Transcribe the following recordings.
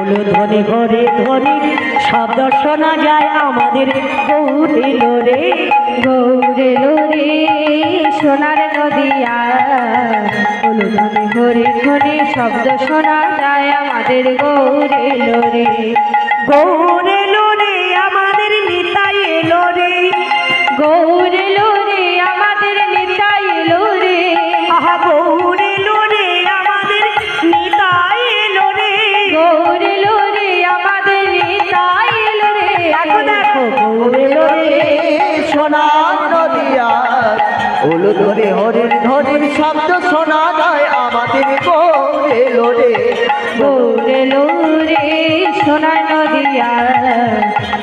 হলো ধ্বনি ঘরে ধ্বনি শব্দ শোনা যায় আমাদের গৌর এলো রে, গৌর এলো রে সোনার নদিয়া, হলো ধ্বনি ঘরে ঘরে শব্দ শোনা যায় আমাদের গৌর এলো রে, গৌর এলো রে আমাদের নিতাই এলো রে, গৌর এলো রে আমাদের নিতাই এলো রে, আহা গৌর এলো রে আমাদের নিতাই এলো রে, গৌর এলো রে আমাদের নিতাই এলো রে, দেখো দেখো গৌর এলো রে সোনার নদিয়া, হলো ধরে হরির ধরির শব্দ শোনা যায় আমাদের গৌর এলো রে, গৌর এলো রে সোনার নদিয়া,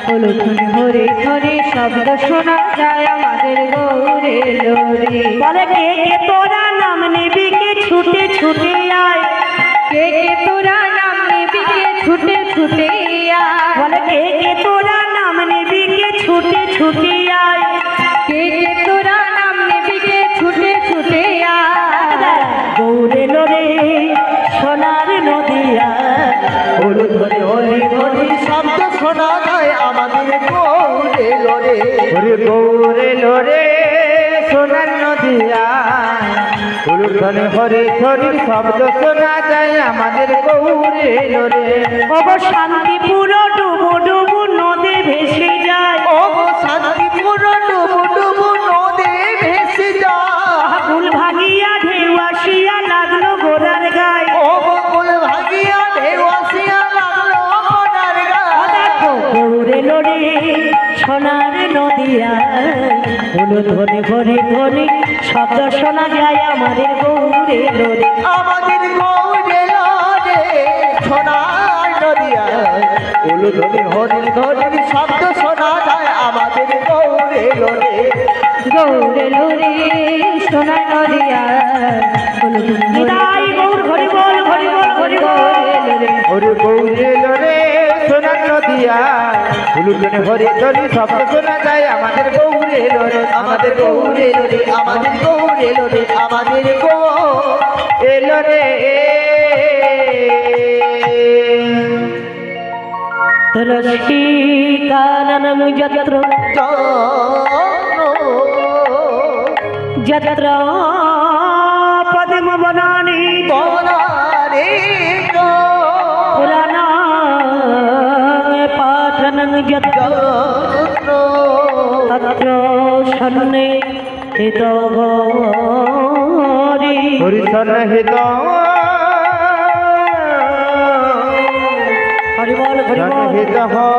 হলো ধ্বনি ঘরে ঘরে শব্দ শোনা যায় আমাদের গৌর এলো রে, বলে কে কে তোরা নাম নিবি কে ছুটে ছুটে আয়, কে কে তোরা নাম নিবি কে ছুটে ছুটে আয়, বলে কে কে তোরা নাম নিবি কে ছুটে ছুটে আয়, কে কে তোরা নাম নিবি কে ছুটে ছুটে আয়, গৌর এলো রে সোনার নদিয়া, হলো ধরে হরির ধরির শব্দ শোনা যায় আমাদের গৌর এলো রে, গৌর এলো রে সোনার নদিয়া, হলো ধরে হরির ধরির শব্দ শোনা যায় আমাদের গৌর এলো রে, ওগো শান্তিপুর ডুবু ডুবু নদী ভেসে যায়, ও শান্তিপুর ডুবু ডুবু নদী ভেসে যায়, ফুল ভাগিয়া ঢেউ আসিয়া লাগলো গোড়ার গায়ে, ও বকুল ভাগিয়া ঢেউ আসিয়া লাগলো মোনার গায়ে, দেখো গৌর এলো রে সোনার নদিয়া, হলো ধ্বনি ঘরে ধ্বনি শব্দ শোনা যায় আমাদের গৌর এলো রে, আমাদের গৌর এলো রে সোনার নদিয়া, হলো ধরে হরির ধরির শব্দ শোনা যায় আমাদের গৌর এলো রে, গৌর এলো রে সোনার নদিয়া, হলো ধ্বনি ঘরে নিতাই গৌর হরি বল হরি বল হরি বল, এলো রে, হরি গৌর এলো রে সোনার নদিয়া, হলো ধরে হরির ধরির শব্দ শোনা যায় আমাদের গৌর এলো রে, আমাদের গৌর এলো রে, আমাদের গৌর এলো রে, আমাদের গৌর এলো রে, তুলসী কাননং যত্র যত্র পদ্ম বনানি পুরাণাং পাঠনং যত্র তত্র সন্নে হিত হরি, হরিসন্নিহিত হরি বল হরি বল, সন্নিহিত হরি,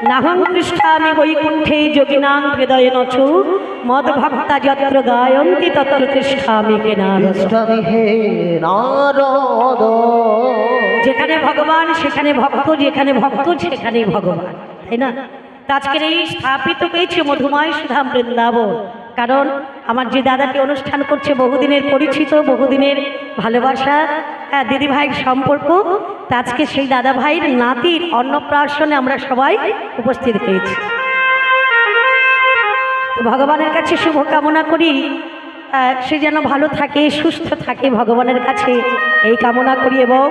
নাহং পৃষ্ঠামি বৈকুণ্ঠে যোগিনাং হৃদয়ে নচু মদ ভক্তা যত্র গায়ন্তি তত্র তিষ্ঠামি কেনান, কৃষ্ণমি হে নারদ, যেখানে ভগবান সেখানে ভক্ত, যেখানে ভক্ত সেখানে ভগবান, তাই না? তো আজকের এই স্থাপিত হয়েছে মধুময় সুধাম বৃন্দাবন, কারণ আমার যে দাদাটি অনুষ্ঠান করছে বহুদিনের পরিচিত, বহুদিনের ভালোবাসা, দিদি ভাইয়ের সম্পর্ক, তা আজকে সেই দাদা ভাইয়ের নাতির অন্নপ্রাশনে আমরা সবাই উপস্থিত হয়েছি। তো ভগবানের কাছে শুভ কামনা করি সে যেন ভালো থাকে, সুস্থ থাকে, ভগবানের কাছে এই কামনা করি, এবং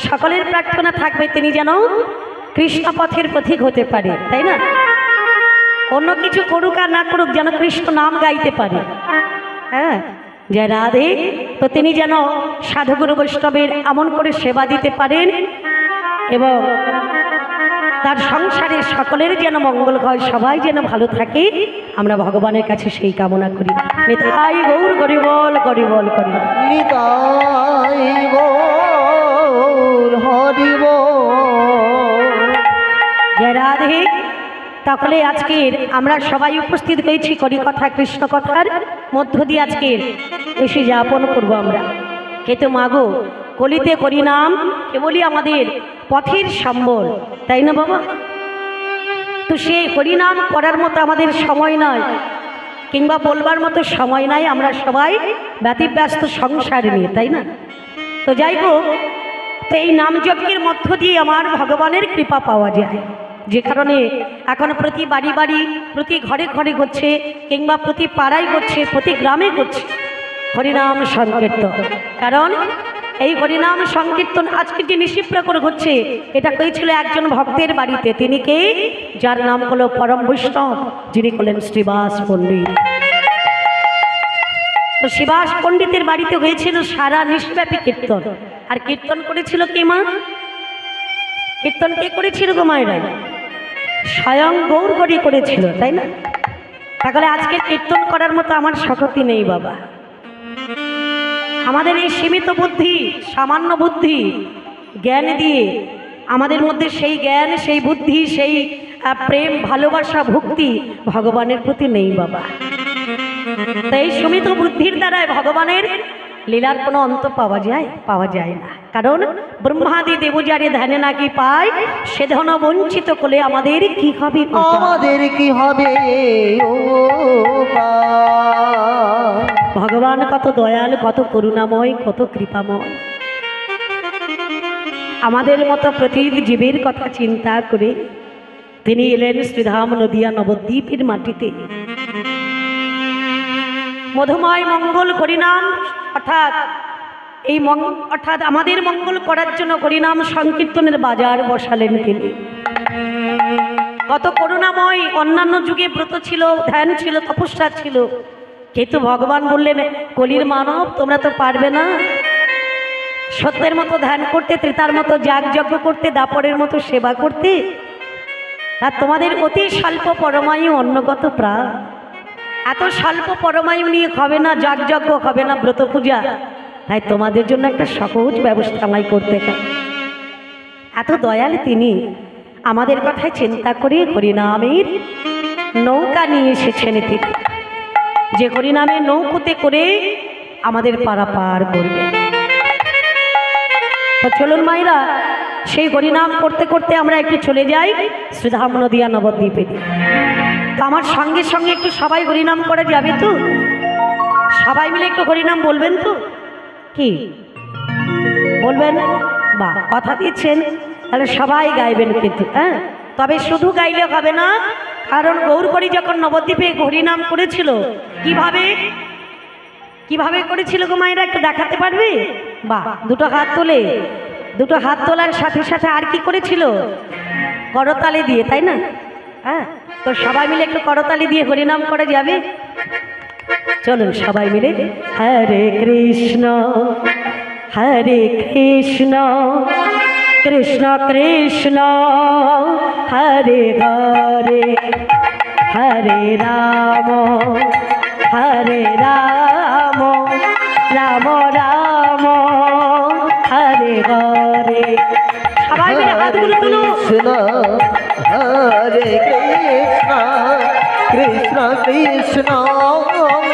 সকলের প্রার্থনা থাকবে তিনি যেন কৃষ্ণ পথের পথিক হতে পারে, তাই না? অন্য কিছু করুক আর না করুক যেন কৃষ্ণ নাম গাইতে পারে, হ্যাঁ, যে রাধে, তো তিনি যেন সাধুগুরু বৈষ্ণবের এমন করে সেবা দিতে পারেন এবং তার সংসারে সকলের যেন মঙ্গল হয়, সবাই যেন ভালো থাকে, আমরা ভগবানের কাছে সেই কামনা করি। নিতাই গৌর গরিবল গরিবল করি, নিতাই গৌর হরি বল, জয় রাধে। তাহলে আজকের আমরা সবাই উপস্থিত হয়েছি করিকথা কৃষ্ণ কথার মধ্য দিয়ে আজকের বেশি যাপন করবো আমরা। কিন্তু মাগো কলিতে করি নাম কেবলই আমাদের পথের সম্বল, তাই না বাবা? তো সেই হরিনাম করার মতো আমাদের সময় নয়, কিংবা বলবার মতো সময় নাই, আমরা সবাই ব্যতিব্যস্ত সংসার নিয়ে, তাই না? তো যাই হোক, তো এই নামযজ্ঞের মধ্য দিয়ে আমার ভগবানের কৃপা পাওয়া যায়, যে কারণে এখন প্রতি বাড়ি বাড়ি, প্রতি ঘরে ঘরে হচ্ছে, কিংবা প্রতি পাড়ায় হচ্ছে, প্রতি গ্রামে হচ্ছে হরিনাম সংকীর্তন। কারণ এই হরিনাম সংকীর্তন আজকে যে নিশিপ্রা করে হচ্ছে, এটা হয়েছিল একজন ভক্তের বাড়িতে। তিনি কে? যার নাম হলো পরম বৈষ্ণব, যিনি হলেন শ্রীবাস পণ্ডিত। তো শ্রীবাস পণ্ডিতের বাড়িতে হয়েছিল সারা নিশব্যাপী কীর্তন। আর কীর্তন করেছিল কে মা? কীর্তন কে করেছিল গো মায়েরা? স্বয়ং গৌর হরি করেছিল, তাই না? তাহলে আজকে কীর্তন করার মতো আমার শক্তি নেই বাবা। আমাদের এই সীমিত বুদ্ধি, সামান্য বুদ্ধি জ্ঞান দিয়ে আমাদের মধ্যে সেই জ্ঞান, সেই বুদ্ধি, সেই প্রেম, ভালোবাসা, ভক্তি ভগবানের প্রতি নেই বাবা। তাই সীমিত বুদ্ধির দ্বারায় ভগবানের লীলার কোনো অন্ত পাওয়া যায় না। কারণ ব্রহ্মাদি দেবযারে ধ্যানে নাকি পায়, সে ধন বঞ্চিত করলে আমাদের কি হবে? আমাদের কি হবে? ও ভগবান কত দয়াল, কত করুণাময়, কত কৃপাময়। আমাদের মতো প্রতিটি জীবের কথা চিন্তা করে তিনি এলেন শ্রীধাম নদিয়া নবদ্বীপের মাটিতে। মধুময় মঙ্গল হরিনাম অর্থাৎ আমাদের মঙ্গল করার জন্য হরিনাম সংকীর্তনের বাজার বসালেন তিনি। কত করুণাময়। অন্যান্য যুগে ব্রত ছিল, ধ্যান ছিল, তপস্যা ছিল, কিন্তু ভগবান বললেন কলির মানব তোমরা তো পারবে না সত্যের মতো ধ্যান করতে, ত্রেতার মতো যাগযজ্ঞ করতে, দাপরের মতো সেবা করতে। আর তোমাদের অতি স্বল্প পরমায়ু অন্নগত প্রাণ, এত স্বল্প পরমায়ু নিয়ে হবে না যাগযজ্ঞ, হবে না ব্রত পূজা। তাই তোমাদের জন্য একটা সহজ ব্যবস্থা আমায় করতে হবে। এত দয়াল তিনি, আমাদের কথায় চিন্তা করে হরিনামের নৌকা নিয়ে এসেছেন তিনি, যে হরিনামের নৌকোতে করে আমাদের পারাপার করবে। তো চলুন মায়েরা, সেই হরিনাম করতে করতে আমরা একটু চলে যাই শ্রীধাম নদিয়া নবদ্বীপে। তো আমার সঙ্গে সঙ্গে একটু সবাই হরিনাম করা যাবে তো? সবাই মিলে একটু হরিনাম বলবেন তো? কি বলবেন? বা কথা দিচ্ছেন, তাহলে সবাই গাইবেন কিন্তু। হ্যাঁ, তবে শুধু গাইলে হবে না, কারণ গৌর হরি যখন নবদ্বীপে হরিনাম করেছিল কিভাবে করেছিল গো মায়েরা, একটু দেখাতে পারবে? বা দুটো হাত তোলার সাথে সাথে আর কি করেছিল? করতালি দিয়ে, তাই না? হ্যাঁ, তো সবাই মিলে একটু করতালি দিয়ে হরিনাম করা যাবে? চলুন সবাই মিলে হরে কৃষ্ণ কৃষ্ণ কৃষ্ণ হরে হরে, হরে রাম রাম রাম হরে হরে। সবাই মিলে হাতগুলো তুলো। হরে কৃষ্ণ কৃষ্ণ কৃষ্ণ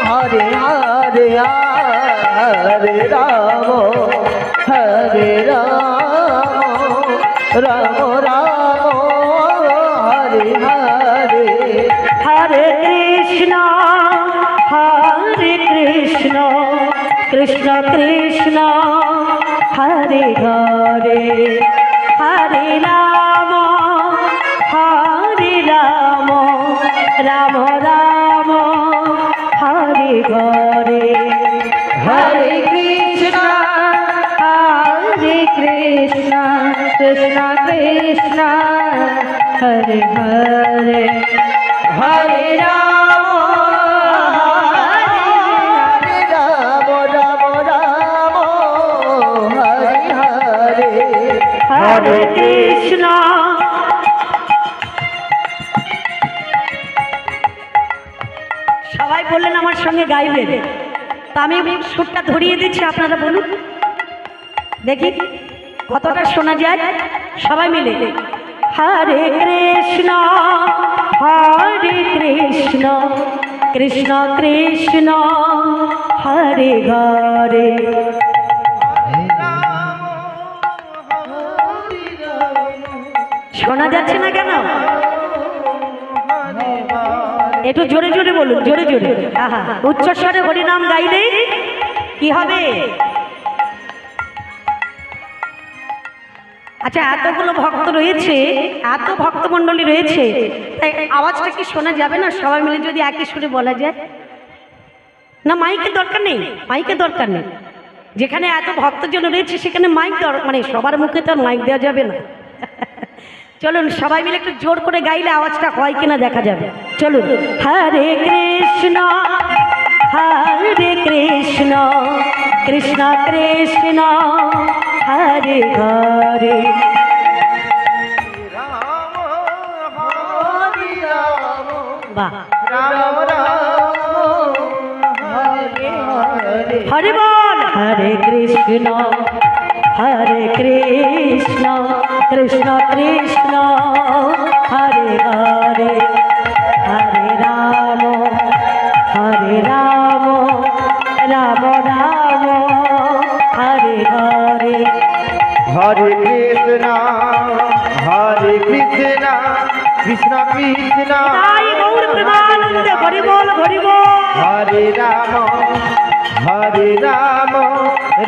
হরে হরে, হরে রাম রাম রাম হরে হরে। হরে কৃষ্ণ কৃষ্ণ কৃষ্ণ হরে হরে, হরে রাম রাম রাম হরে হরে। হরে কৃষ্ণ কৃষ্ণ কৃষ্ণ হরে হরে, হরে রাম হরে কৃষ্ণ। সবাই বললেন আমার সঙ্গে গাইবেন, তা আমি সুরটা ধরিয়ে দিচ্ছি, আপনারা বলুন দেখি কতটা শোনা যায়। সবাই মিলে হরে কৃষ্ণ কৃষ্ণ কৃষ্ণ হরে হরে। শোনা যাচ্ছে না কেন? একটু জোরে জোরে বলুন, জোরে জোরে। আহা, উচ্চস্বরে হরিনাম গাইলে কি হবে? আচ্ছা, এতগুলো ভক্ত রয়েছে, এত ভক্তমণ্ডলী রয়েছে, তাই আওয়াজটা কি শোনা যাবে না? সবাই মিলে যদি একই সুরে বলা যায় না? মাইকের দরকার নেই, মাইকের দরকার নেই, যেখানে এত ভক্তজন রয়েছে সেখানে মাইক দেওয়ার মানে সবার মুখে তো আর মাইক দেওয়া যাবে না। চলুন সবাই মিলে একটু জোর করে গাইলে আওয়াজটা হয় কিনা দেখা যাবে। চলুন। হরে কৃষ্ণ হরে কৃষ্ণ কৃষ্ণ কৃষ্ণ হরে হরে বাহ হরে বল। হরে কৃষ্ণ কৃষ্ণ কৃষ্ণ হরে হরে হরে রাম রাম রাম হরে হরে হরে কৃষ্ণ কৃষ্ণ কৃষ্ণ তাই গৌর প্রেমানন্দে হরি বল হরি বল। হরে রাম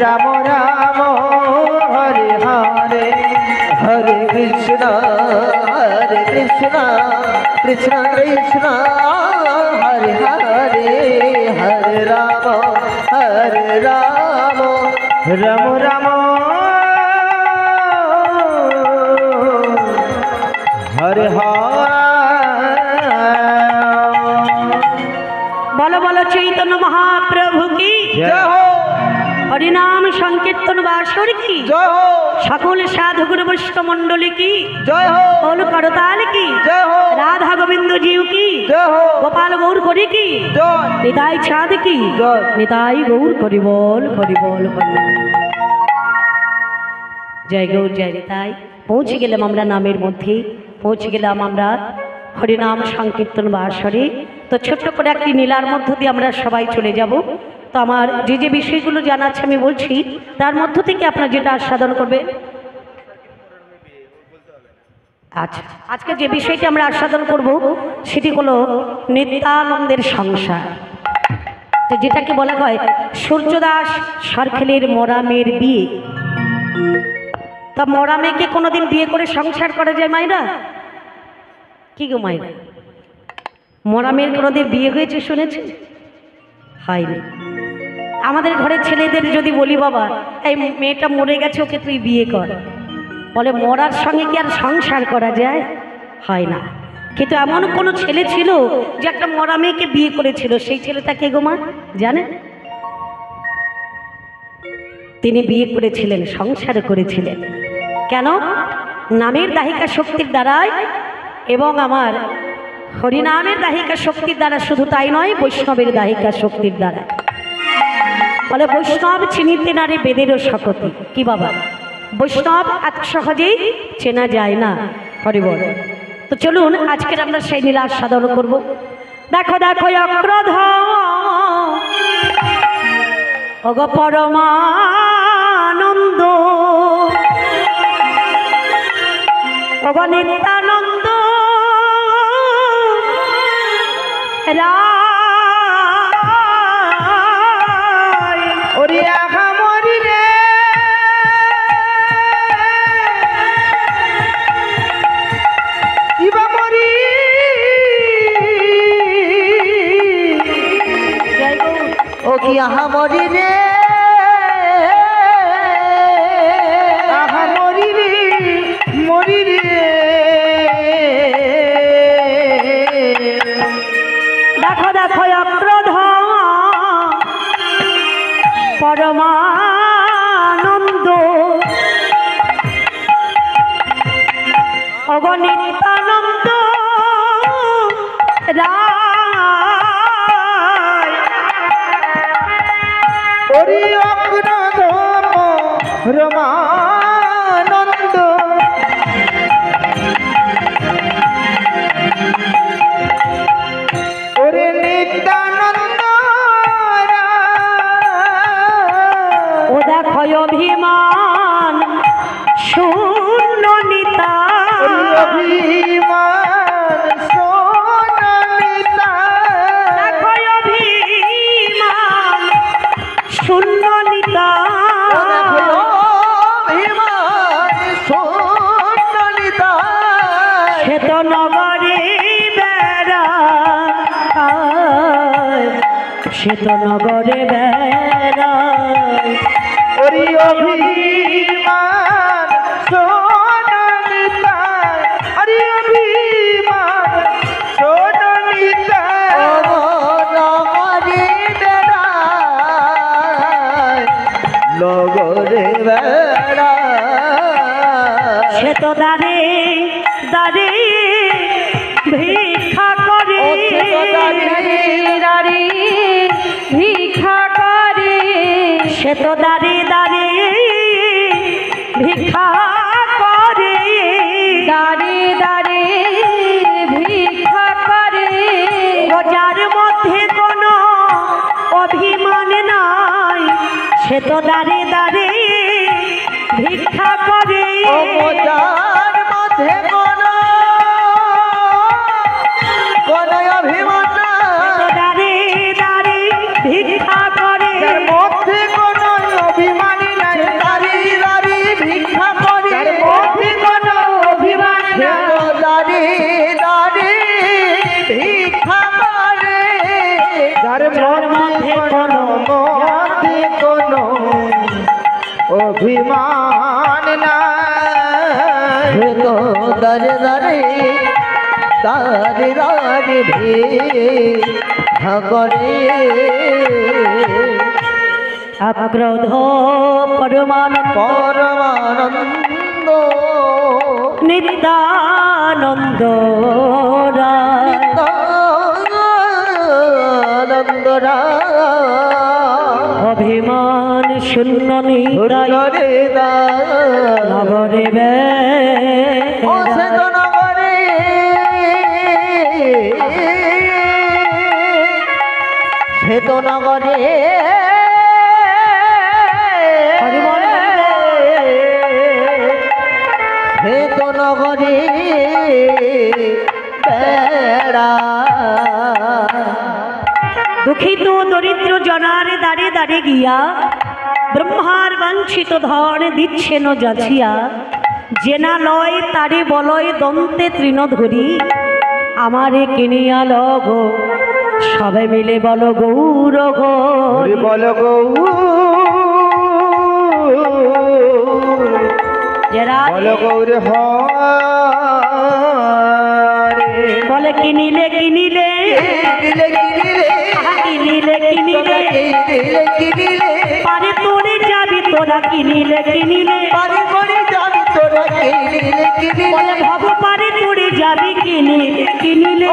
রাম রাম হরে হরে হরে কৃষ্ণ কৃষ্ণ কৃষ্ণ হরে হরে হরে রাম রাম রাম হরে বলো বলো চৈতন্য মহাপ্রভু কি জয় হো হরিনাম সংকীর্তন বাসর কি জয় হো সকল সাধু গুরু বৈষ্ণব মণ্ডলী কি জয় হো বল করতাল কি জয় হো রাধা গোবিন্দ জিউ কি জয় হো গোপাল গৌর করি কি জয় নিতাই চাঁদ কি জয়। নিতাই গৌর করি বল হরি বল হরি বল। জয় গৌর জয় নিতাই। পৌঁছে গেলাম আমরা নামের মধ্যে, পৌঁছে গেলাম আমরা হরিনাম সংকীর্তন বাসরে। তো ছোট্ট করে একটি নীলার মধ্য দিয়ে আমরা সবাই চলে যাব। তো আমার যে যে বিষয়গুলো জানা আছে আমি বলছি, তার মধ্য থেকে আপনারা যেটা আস্বাদন করবেন। আচ্ছা, আজকে যে বিষয়টি আমরা আস্বাদন করব সেটি হলো নিত্যানন্দের সংসার। তো যেটাকে বলা হয় সূর্যদাস সরখেলের মরামের বিয়ে। তা মরা মেয়েকে কোনোদিন বিয়ে করে সংসার করা যায় মায়েরা? কি গো মায়েরা, মরা মেয়ের কোনোদিন বিয়ে হয়েছে শুনেছে? হয়নি। আমাদের ঘরের ছেলেদের যদি বলি বাবা এই মেয়েটা মরে গেছে ওকে তুই বিয়ে কর, বলে মরার সঙ্গে কি আর সংসার করা যায়? হয় না। কিন্তু এমন কোনো ছেলে ছিল যে একটা মরা মেয়েকে বিয়ে করেছিল, সেই ছেলেটা কে গো মা জানে? তিনি বিয়ে করেছিলেন, সংসার করেছিলেন। কেন? নামের দাহিকা শক্তির দ্বারাই এবং আমার হরিনামের দাহিকা শক্তির দ্বারা। শুধু তাই নয়, বৈষ্ণবের দাহিকা শক্তির দ্বারা। বলে বৈষ্ণব চিনিতে নারে বেদেরও শকতি। কি বাবা, বৈষ্ণব এত সহজেই চেনা যায় না। হরি বল। তো চলুন আজকের আমরা সেই লীলা আস্বাদন করব। দেখো দেখো অক্রোধ ওগো পরমানন্দ ওগো নিত্যানন্দ রায় ওরে আহা মরি রে কিবা মরি ও কি আহা মরি রে আহা মরি রে মরি রে দেখো দেখো অক্রোধ পরমানন্দ অগণিতানন্দ রায় ওরে অগ্রধম রমানন্দ ওরে নিত্যানন্দ ও দেখো অভিমান শূন্য নিতা অভিমান সোনালিতা দেখো অভিমান শূন্য নিতা অভিমান সোনালিতা শ্বেত নগরে বেড়া শ্বেত নগরে বেড়ায় ওরে অভিমান সোনালিতায় আরে অভিমান সোনালিতায় লগরে বেড়া সে তো দাঁড়ে দাঁড়ে ভিক্ষা করে ভিক্ষা করে সে তো দাঁড়িয়ে দাঁড়িয়ে ভিক্ষা করে দাঁড়িয়ে দাঁড়িয়ে ভিক্ষা করে যার মধ্যে কোনো অভিমান নাই সে তো দাঁড়িয়ে দাঁড়িয়ে ভিক্ষা করে যার মধ্যে কোনো অভিমান দাঁড়িয়ে দাঁড়িয়ে ভিক্ষা করে যার মধ্যে কোনো অভিমান নাই দাঁড়িয়ে দাঁড়িয়ে ভিক্ষা করে যার মধ্যে কোনো অভিমান নাই দাঁড়িয়ে দাঁড়িয়ে ভিক্ষা করে যার মধ্যে কোনো অভিমান নাই তো দাঁড়ে দাঁড়িয়ে দাঁড়ে দাঁড়িয়ে ভিক্ষা করে অক্রোধ পরমানন্দ নিত্যানন্দ রায় আনন্দ অভিমান শূন্য নিরায় রে নগরে নগরে শ্বেত নগরে শ্বেত নগরে বেড়া দুঃখিত দরিদ্র জনারে দাঁড়ে দাঁড়ে গিয়া ব্রহ্মার বাঞ্ছিত ধন দিচ্ছেন যাচিয়া জেনা লয় তারে বলয় দন্তে তৃণ ধরি আমারে কিনিয়া লগ সবে মিলে বল গৌর গো বল বল গৌর বলে কিনিলে কিনিলে কিনিলে কিনিলে পারে তোরে যাবি তোরা কিনিলে কিনিলে পারে করে যাবি তোরা কিনিলে বলে ভাব পারে তোরে যাবি কিনিলে কিনিলে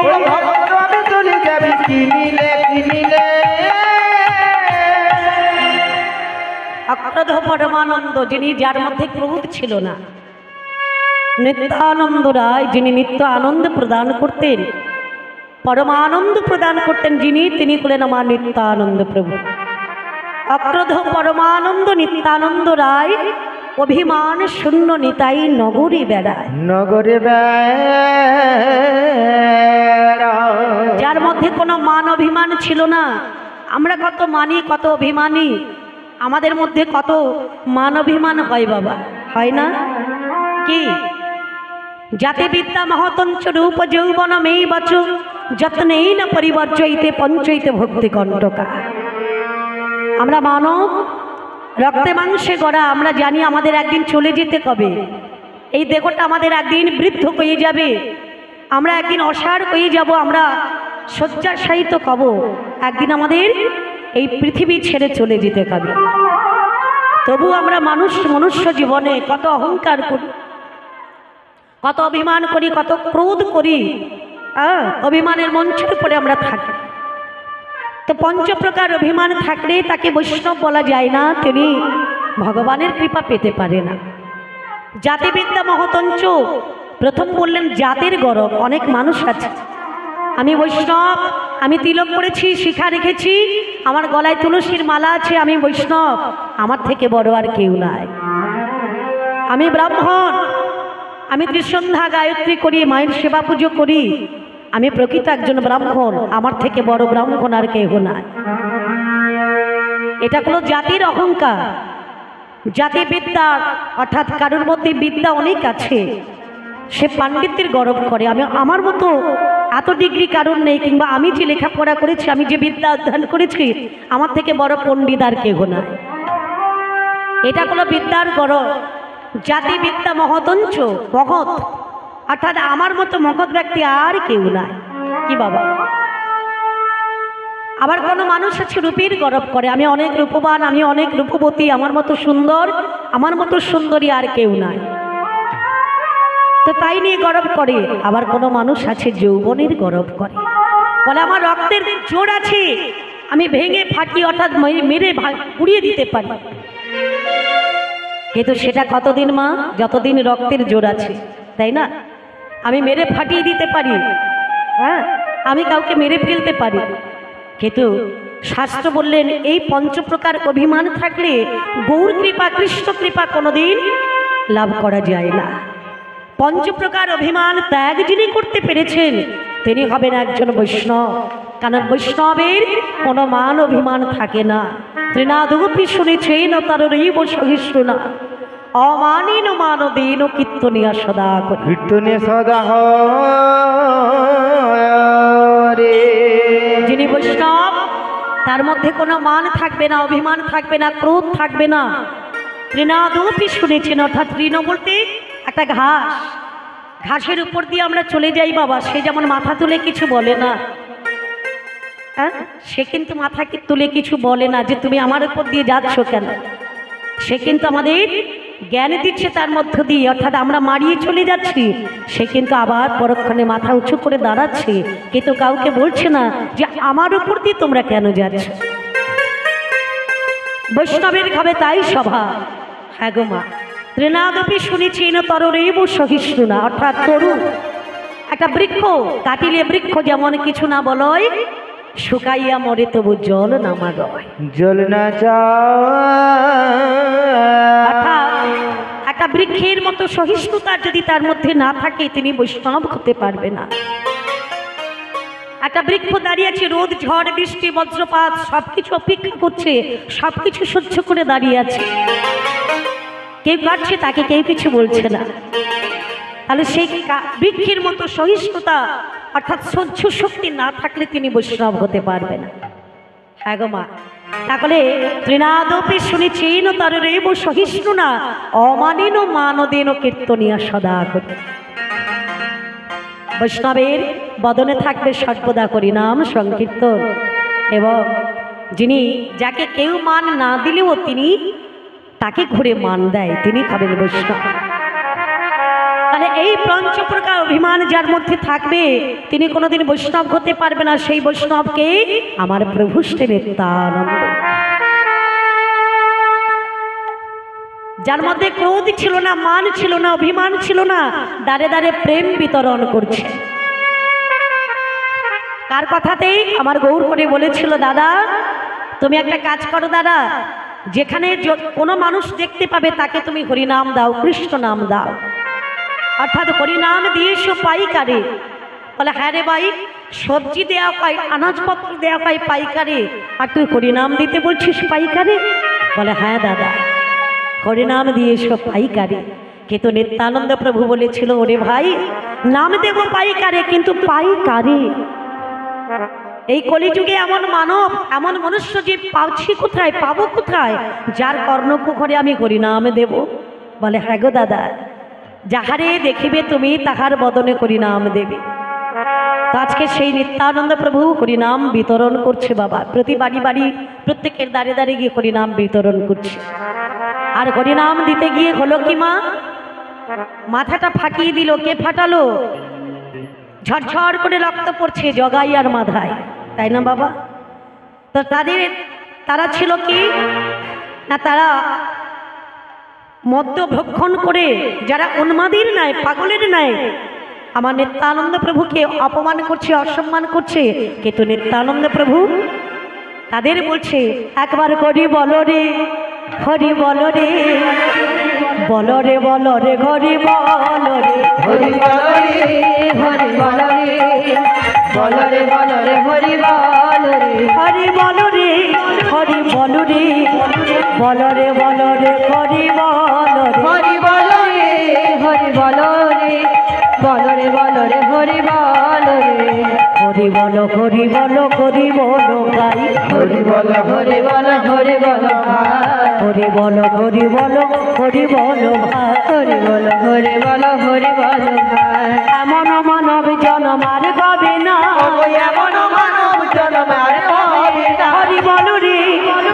আমি চলে যাবি কিনিলে অক্রোধ পরমানন্দ যিনি যার মধ্যে ক্রোধ ছিল না, নিত্যানন্দ রায় যিনি নিত্য আনন্দ প্রদান করতেন, পরমানন্দ প্রদান করতেন যিনি, তিনি হলেন আমার নিত্যানন্দ প্রভু। অক্রোধ পরমানন্দ নিত্যানন্দ রায় অভিমান শূন্য নিতাই নগরে বেড়ায়। যার মধ্যে কোনো মান অভিমান ছিল না। আমরা কত মানি, কত অভিমানী, আমাদের মধ্যে কত মান অভিমান হয় বাবা, হয় না কি? যাতে বিদ্যা মহতঞ্চ রূপ যৌবন মেই বচ যত্নেই না পরিবর্জইতে পঞ্চইতে ভক্তি কণ্টকা। আমরা মানব, রক্তে মাংসে গড়া, আমরা জানি আমাদের একদিন চলে যেতে কবে। এই দেহটা আমাদের একদিন বৃদ্ধ হয়ে যাবে, আমরা একদিন অসাড় হয়ে যাব, আমরা শয্যাশায়িত কব, একদিন আমাদের এই পৃথিবী ছেড়ে চলে যেতে হবে। তবু আমরা মনুষ্য জীবনে কত অহংকার করি, কত অভিমান করি, কত ক্রোধ করি, অভিমানের মঞ্চের উপরে আমরা থাকি। তো পঞ্চপ্রকার অভিমান থাকলে তাকে বৈষ্ণব বলা যায় না, তিনি ভগবানের কৃপা পেতে পারে না। জাতিবিদ্যা মহতঞ্চ, প্রথম বললেন জাতের গরব। অনেক মানুষ আছে, আমি বৈষ্ণব, আমি তিলক করেছি, শিখা রেখেছি, আমার গলায় তুলসীর মালা আছে, আমি বৈষ্ণব, আমার থেকে বড় আর কেউ নাই। আমি ব্রাহ্মণ, আমি ত্রিসন্ধ্যা গায়ত্রী করি, মায়ের সেবা পুজো করি, আমি প্রকৃত একজন ব্রাহ্মণ, আমার থেকে বড় ব্রাহ্মণ আর কেউ নাই। এটা হলো জাতির অহংকার। জাতি বিদ্যা, অর্থাৎ কারোর মধ্যে বিদ্যা অনেক আছে, সে পাণ্ডিত্যের গর্ব করে, আমি আমার মতো এত ডিগ্রি কারণ নেই, কিংবা আমি যে লেখাপড়া করেছি, আমি যে বিদ্যা অধ্যয়ন করেছি, আমার থেকে বড় পণ্ডিত আর কেউ নাই। এটা কোনো বিদ্যার গরব। জাতি বিদ্যা মহতঞ্চ মহৎ, অর্থাৎ আমার মতো মহৎ ব্যক্তি আর কেউ নাই। কি বাবা, আবার কোনো মানুষ আছে রূপের গরব করে, আমি অনেক রূপবান, আমি অনেক রূপবতী, আমার মতো সুন্দর, আমার মতো সুন্দরী আর কেউ নাই, তো তাই নিয়ে গরব করে। আবার কোনো মানুষ আছে যৌবনের গরব করে, বলে আমার রক্তের জোর আছে, আমি ভেঙে ফাটি অর্থাৎ মেরে পুড়িয়ে দিতে পারি। কিন্তু সেটা কতদিন মা? যতদিন রক্তের জোর আছে, তাই না? আমি মেরে ফাটিয়ে দিতে পারি, হ্যাঁ, আমি কাউকে মেরে ফেলতে পারি। কিন্তু শাস্ত্র বললেন এই পঞ্চপ্রকার অভিমান থাকলে গৌর কৃপা, কৃষ্ণ কৃপা কোনোদিন লাভ করা যায় না। পঞ্চপ্রকার অভিমান ত্যাগ যিনি করতে পেরেছেন তিনি হবেন একজন বৈষ্ণব, কারণ বৈষ্ণবের কোনো মান অভিমান থাকে না। ত্রিনাদপি শুনেছেন তার রৈব সহিষ্ণু না, অমানিন মানদীন কীর্তনিয়া সদা করি। কীর্তনে সদা রে। যিনি বৈষ্ণব তার মধ্যে কোনো মান থাকবে না, অভিমান থাকবে না, ক্রোধ থাকবে না। তৃণাদপি শুনেছেন, অর্থাৎ তৃণ বলতে একটা ঘাস, ঘাসের উপর দিয়ে আমরা চলে যাই বাবা, সে যেমন মাথা তুলে কিছু বলে না, হ্যাঁ, সে কিন্তু মাথা তুলে কিছু বলে না যে তুমি আমার উপর দিয়ে যাচ্ছ কেন। সে কিন্তু আমাদের জ্ঞান দিচ্ছে তার মধ্য দিয়ে, অর্থাৎ আমরা মারিয়ে চলে যাচ্ছি, সে কিন্তু আবার পরক্ষণে মাথা উঁচু করে দাঁড়াচ্ছে, কিন্তু কাউকে বলছে না যে আমার উপর দিয়ে তোমরা কেন যাচ্ছ। বৈষ্ণবের হবে তাই স্বভাব। হ্যাঁ গো মা, তৃণাদপি শুনেছি না তররেব সহিষ্ণু না, অর্থাৎ তরু একটা বৃক্ষ কাটিলে বৃক্ষ যেমন কিছু না বলয়, শুকাইয়া মরে তবু জল নামা গয়, জল না অর্থাৎ একটা বৃক্ষের মতো সহিষ্ণুতা যদি তার মধ্যে না থাকে তিনি বৈষ্ণব হতে পারবে না। একটা বৃক্ষ দাঁড়িয়ে আছে, রোদ ঝড় বৃষ্টি বজ্রপাত সবকিছু অপেক্ষা করছে, সবকিছু সহ্য করে দাঁড়িয়ে আছে, কেউ কাটছে তাকে কেউ কিছু বলছে না, তাহলে সেই বৃক্ষের মতো সহিষ্ণুতা অর্থাৎ সহ্য শক্তি না থাকলে তিনি বৈষ্ণব হতে পারবে না। হ্যাঁ গো মা, তাহলে তৃণাদপি শুনেছেন তার রেব সহিষ্ণু না, অমানিন মানদেন কীর্তনিয়া সদা করি। বৈষ্ণবের বদনে থাকবে সর্বদা করি নাম সংকীর্তন, এবং যিনি যাকে কেউ মান না দিলেও তিনি তাকে ঘুরে মান দেয়, তিনি হবেন বৈষ্ণব। তাহলে এই পঞ্চপ্রকার অভিমান যার মধ্যে থাকবে তিনি কোনোদিন বৈষ্ণব হতে পারবে না। সেই বৈষ্ণবকে আমার প্রভু শ্রী নিত্যানন্দ, যার মধ্যে ক্রোধ ছিল না, মান ছিল না, অভিমান ছিল না, দাঁড়ে দাঁড়ে প্রেম বিতরণ করছে। কার কথাতেই আমার গৌর করে বলেছিল, দাদা তুমি একটা কাজ করো দাদা, যেখানে কোনো মানুষ দেখতে পাবে তাকে তুমি হরিনাম দাও, কৃষ্ণ নাম দাও, অর্থাৎ হরিনাম দিয়েছো পাইকারে। বলে হ্যাঁ রে ভাই, সবজি দেওয়া পাই, আনাজপত্র দেওয়া পাই পাইকারে, আর তুই হরিনাম দিতে বলছিস পাইকারে? বলে হ্যাঁ দাদা, হরিনাম দিয়েছো পাইকারে, কিন্তু নিত্যানন্দ প্রভু বলেছিল ওরে ভাই নাম দেব পাইকারে, কিন্তু পাইকারে। এই কলিযুগে এমন মানব, এমন মনুষ্য যে পাচ্ছি কোথায়, পাবো কোথায়, যার কর্ণকুহরে আমি হরিনাম দেব? বলে হ্যাঁ গো দাদা, যাহারে দেখিবে তুমি তাহার বদনে হরিনাম দেবে। তো আজকে সেই নিত্যানন্দ প্রভু হরিনাম বিতরণ করছে বাবা, প্রতি বাড়ি বাড়ি প্রত্যেকের দাঁড়ে দাঁড়িয়ে গিয়ে হরিনাম বিতরণ করছে। আর হরিনাম দিতে গিয়ে হলো কি মা, মাথাটা ফাটিয়ে দিল। কে ফাটালো? ঝরঝর করে রক্ত পড়ছে জগাই আর মাথায়, তাই না বাবা? তো তারা ছিল কি না, তারা মদ্য ভক্ষণ করে যারা উন্মাদের নাই, পাগলের নাই, আমার নিত্যানন্দ প্রভুকে অপমান করছে, অসম্মান করছে, কিন্তু নিত্যানন্দ প্রভু তাদের বলছে একবার করি বলো রে হরি বলো রে, বলো রে বলো রে হরি বলো রে, হরি বলো রে হরি বলো রে, বলো রে বলো রে হরি বলো রে, হরি বলো রে হরি বলো রে, বলো রে বলো রে হরি বলো রে, হরি বলো রে হরি বলো রে, বলো রে বলো রে হরি বলো রে, হরি বল হরি বল হরি বল ভাই হরি বল হরি বল হরি বল ভাই হরি বল হরি বল হরি বল ভাই হরি বল হরি বল হরি বল ভাই এমন মানব জনমার গবে না এমন মানব জন্ম আর পাবে না। হরি বল রে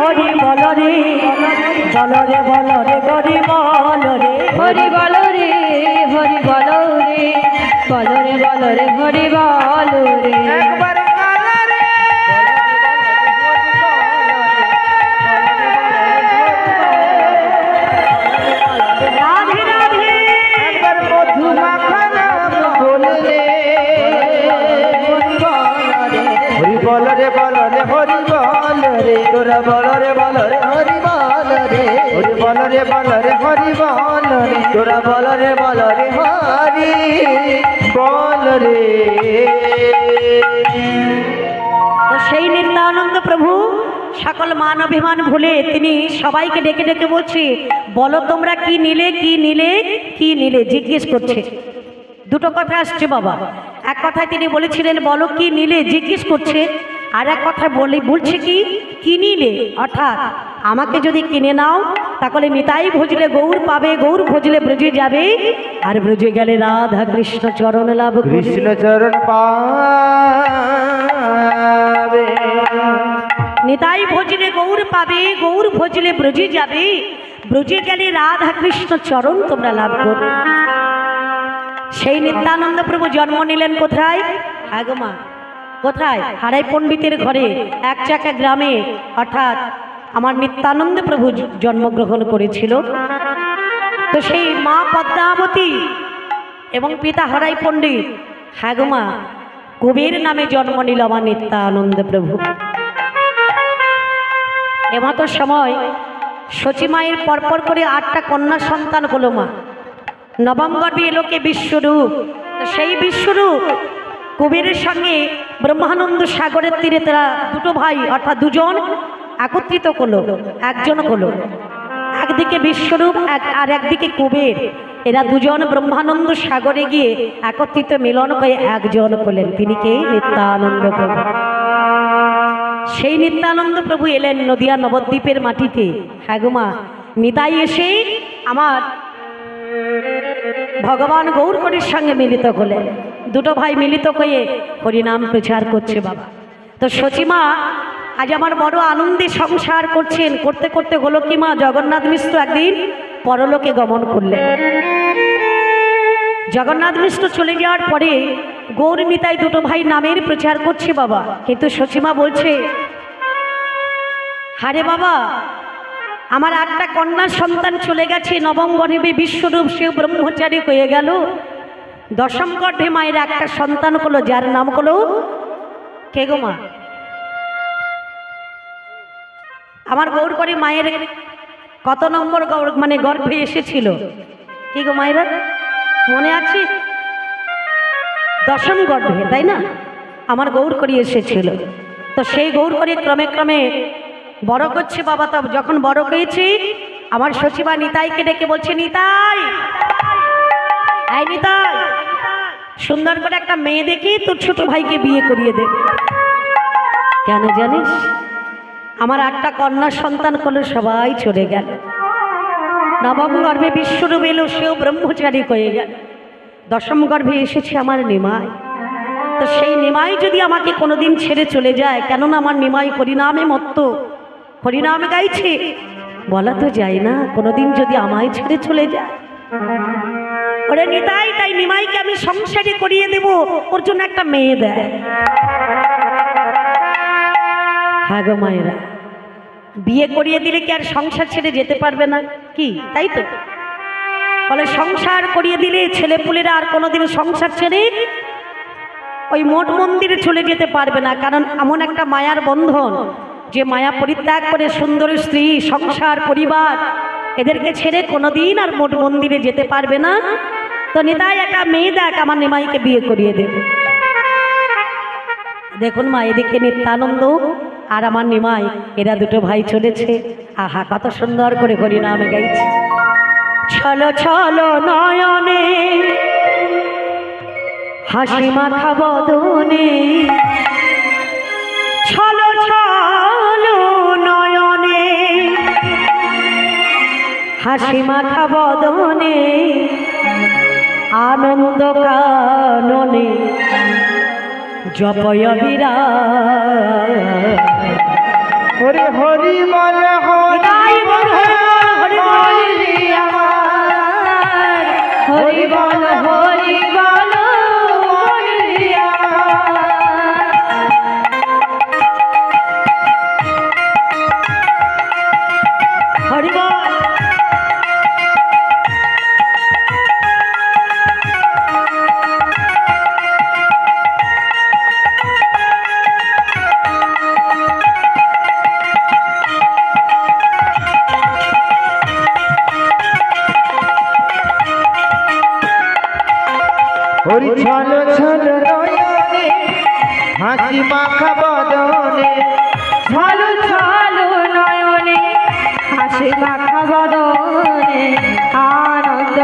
হরি বল রে বল রে বল রে হরি বল রে হরি বল রে হরি বল রে বল রে বল রে হরি বল রে একবার কালা রে রাধে রাধে একবার মধু মাখানা বল রে হরি বল রে হরি বল রে তোরা বল রে হরি বল রে হরি বল রে হরি বল রে তোরা বল রে হরি বল রে। তো সেই নিত্যানন্দ প্রভু সকল মান অভিমান ভুলে তিনি সবাইকে ডেকে ডেকে বলছে, বলো তোমরা কি নিলে কি নিলে কি নিলে, জিজ্ঞেস করছে। দুটো কথা আসছে বাবা। এক কথায় তিনি বলেছিলেন বলো কি নিলে জিজ্ঞেস করছে, আর এক কথা বলছে কি নিলে, অর্থাৎ আমাকে যদি কিনে নাও তাহলে নিতাই ভজলে গৌর পাবে, গৌর ভজলে ব্রজে যাবে, আর ব্রজে গেলে রাধা কৃষ্ণ চরণ লাভ করবে। কৃষ্ণ চরণ পাবে নিতাই ভজলে গৌর পাবে, গৌর ভজলে ব্রজে যাবে, ব্রজে গেলে রাধা কৃষ্ণ চরণ তোমরা লাভ করবে। সেই নিত্যানন্দ প্রভু জন্ম নিলেন কোথায়? আগমা কোথায়? হারাই পণ্ডিতের ঘরে এক চাকা গ্রামে, অর্থাৎ আমার নিত্যানন্দ প্রভু জন্মগ্রহণ করেছিল। তো সেই মা পদ্মাবতী এবং পিতা হরাই পণ্ডিত হাগমা কবির নামে জন্ম নিল আমার নিত্যানন্দ প্রভু। এমতো সময় সচিমায়ের পরপর করে 8টা কন্যা সন্তান হলো মা। নবম গর্ভে এলো কে? বিশ্বরূপ। তো সেই বিশ্বরূপ কবিরের সঙ্গে ব্রহ্মানন্দ সাগরের তীরে তারা দুটো ভাই অর্থাৎ দুজন একত্রিত করলো, একজন হলো। একদিকে বিশ্বরূপ আর একদিকে কুবের, এরা দুজন ব্রহ্মানন্দ সাগরে গিয়ে একত্রিত মিলন হয়ে একজন হলেন। তিনি কে? নিত্যানন্দ প্রভু। সেই নিত্যানন্দ প্রভু এলেন নদিয়া নবদ্বীপের মাটিতে। হাগুমা নিতাই এসে আমার ভগবান গৌরকরের সঙ্গে মিলিত হলেন। দুটো ভাই মিলিত হয়ে হরিনাম প্রচার করছে বাবা। তো সচিমা আজ আমার বড় আনন্দে সংসার করছেন। করতে করতে হলো কি মা, জগন্নাথ মিশ্র একদিন পরলোকে গমন করলেন। জগন্নাথ মিশ্র চলে যাওয়ার পরে গৌর নিতাই দুটো ভাই নামের প্রচার করছে বাবা। কিন্তু সচিমা বলছে, হারে বাবা, আমার 8টা কন্যা সন্তান চলে গেছে, নবম গর্ভে বিশ্বরূপ সেও ব্রহ্মচারী হয়ে গেল, দশম গর্ভে মায়ের একটা সন্তান হলো, যার নাম হলো কে গো মা? আমার গৌর করে মায়ের কত নম্বর মানে গর্ভে এসেছিল কি গো মায়েরা মনে আছে? দশম গর্ভে, তাই না? আমার গৌর করি এসেছিল। তো সেই গৌর করি ক্রমে ক্রমে বড় করছে বাবা। তো যখন বড় হয়েছে আমার সচিবা নিতাইকে ডেকে বলছে, নিতাই, এই নিতাই, সুন্দর করে একটা মেয়ে দেখি তোর ছোট ভাইকে বিয়ে করিয়ে দে। কেন জানিস? আমার 8টা কন্যা সন্তান করলো, সবাই চলে গেল। নবম গর্ভে বিশ্বরূপ এলো, সেও ব্রহ্মচারী হয়ে গেল। দশম গর্ভে এসেছে আমার নিমাই। তো সেই নিমাই যদি আমাকে কোনোদিন ছেড়ে চলে যায়, কেননা আমার নিমাই হরিনামে মত্ত, হরিনামে গাইছে, বলা তো যায় না, কোনোদিন যদি আমায় ছেড়ে চলে যায়। ওরে নিতাই, তাই নিমাইকে আমি সংসারে করিয়ে দেব, ওর জন্য একটা মেয়ে দেয়। হ্যাঁ গো মায়েরা, বিয়ে করিয়ে দিলে কি আর সংসার ছেড়ে যেতে পারবে না কি? তাই তো বলে, সংসার করিয়ে দিলে ছেলেপুলেরা আর কোনোদিন সংসার ছেড়ে ওই মঠ মন্দিরে চলে যেতে পারবে না। কারণ এমন একটা মায়ার বন্ধন, যে মায়া পরিত্যাগ করে সুন্দর স্ত্রী, সংসার, পরিবার এদেরকে ছেড়ে কোনোদিন আর মঠ মন্দিরে যেতে পারবে না। তো নিতাই একটা মেয়ে দেখ, আমার নিমাইকে বিয়ে করিয়ে দেবে। দেখুন মা, এদিকে নিত্যানন্দ আর আমার নিমাই, এরা দুটো ভাই চলেছে। আহা, কত সুন্দর করে হরিনামে গাইছে। ছলো ছলো নয়নে হাসি মাখা বদনে ছলো ছলো নয়নে হাসি মাখা বদনে আনন্দ কাননে জপয় বিরাট হরি হরি বল হরি বল হরি বল হরি বল হরি বল হরি হরি বল হরি ছল ছল নয়নে হাসি মাখা বদনে ছলো ছলো নয়নে হাসি মাখা বদনে আনন্দ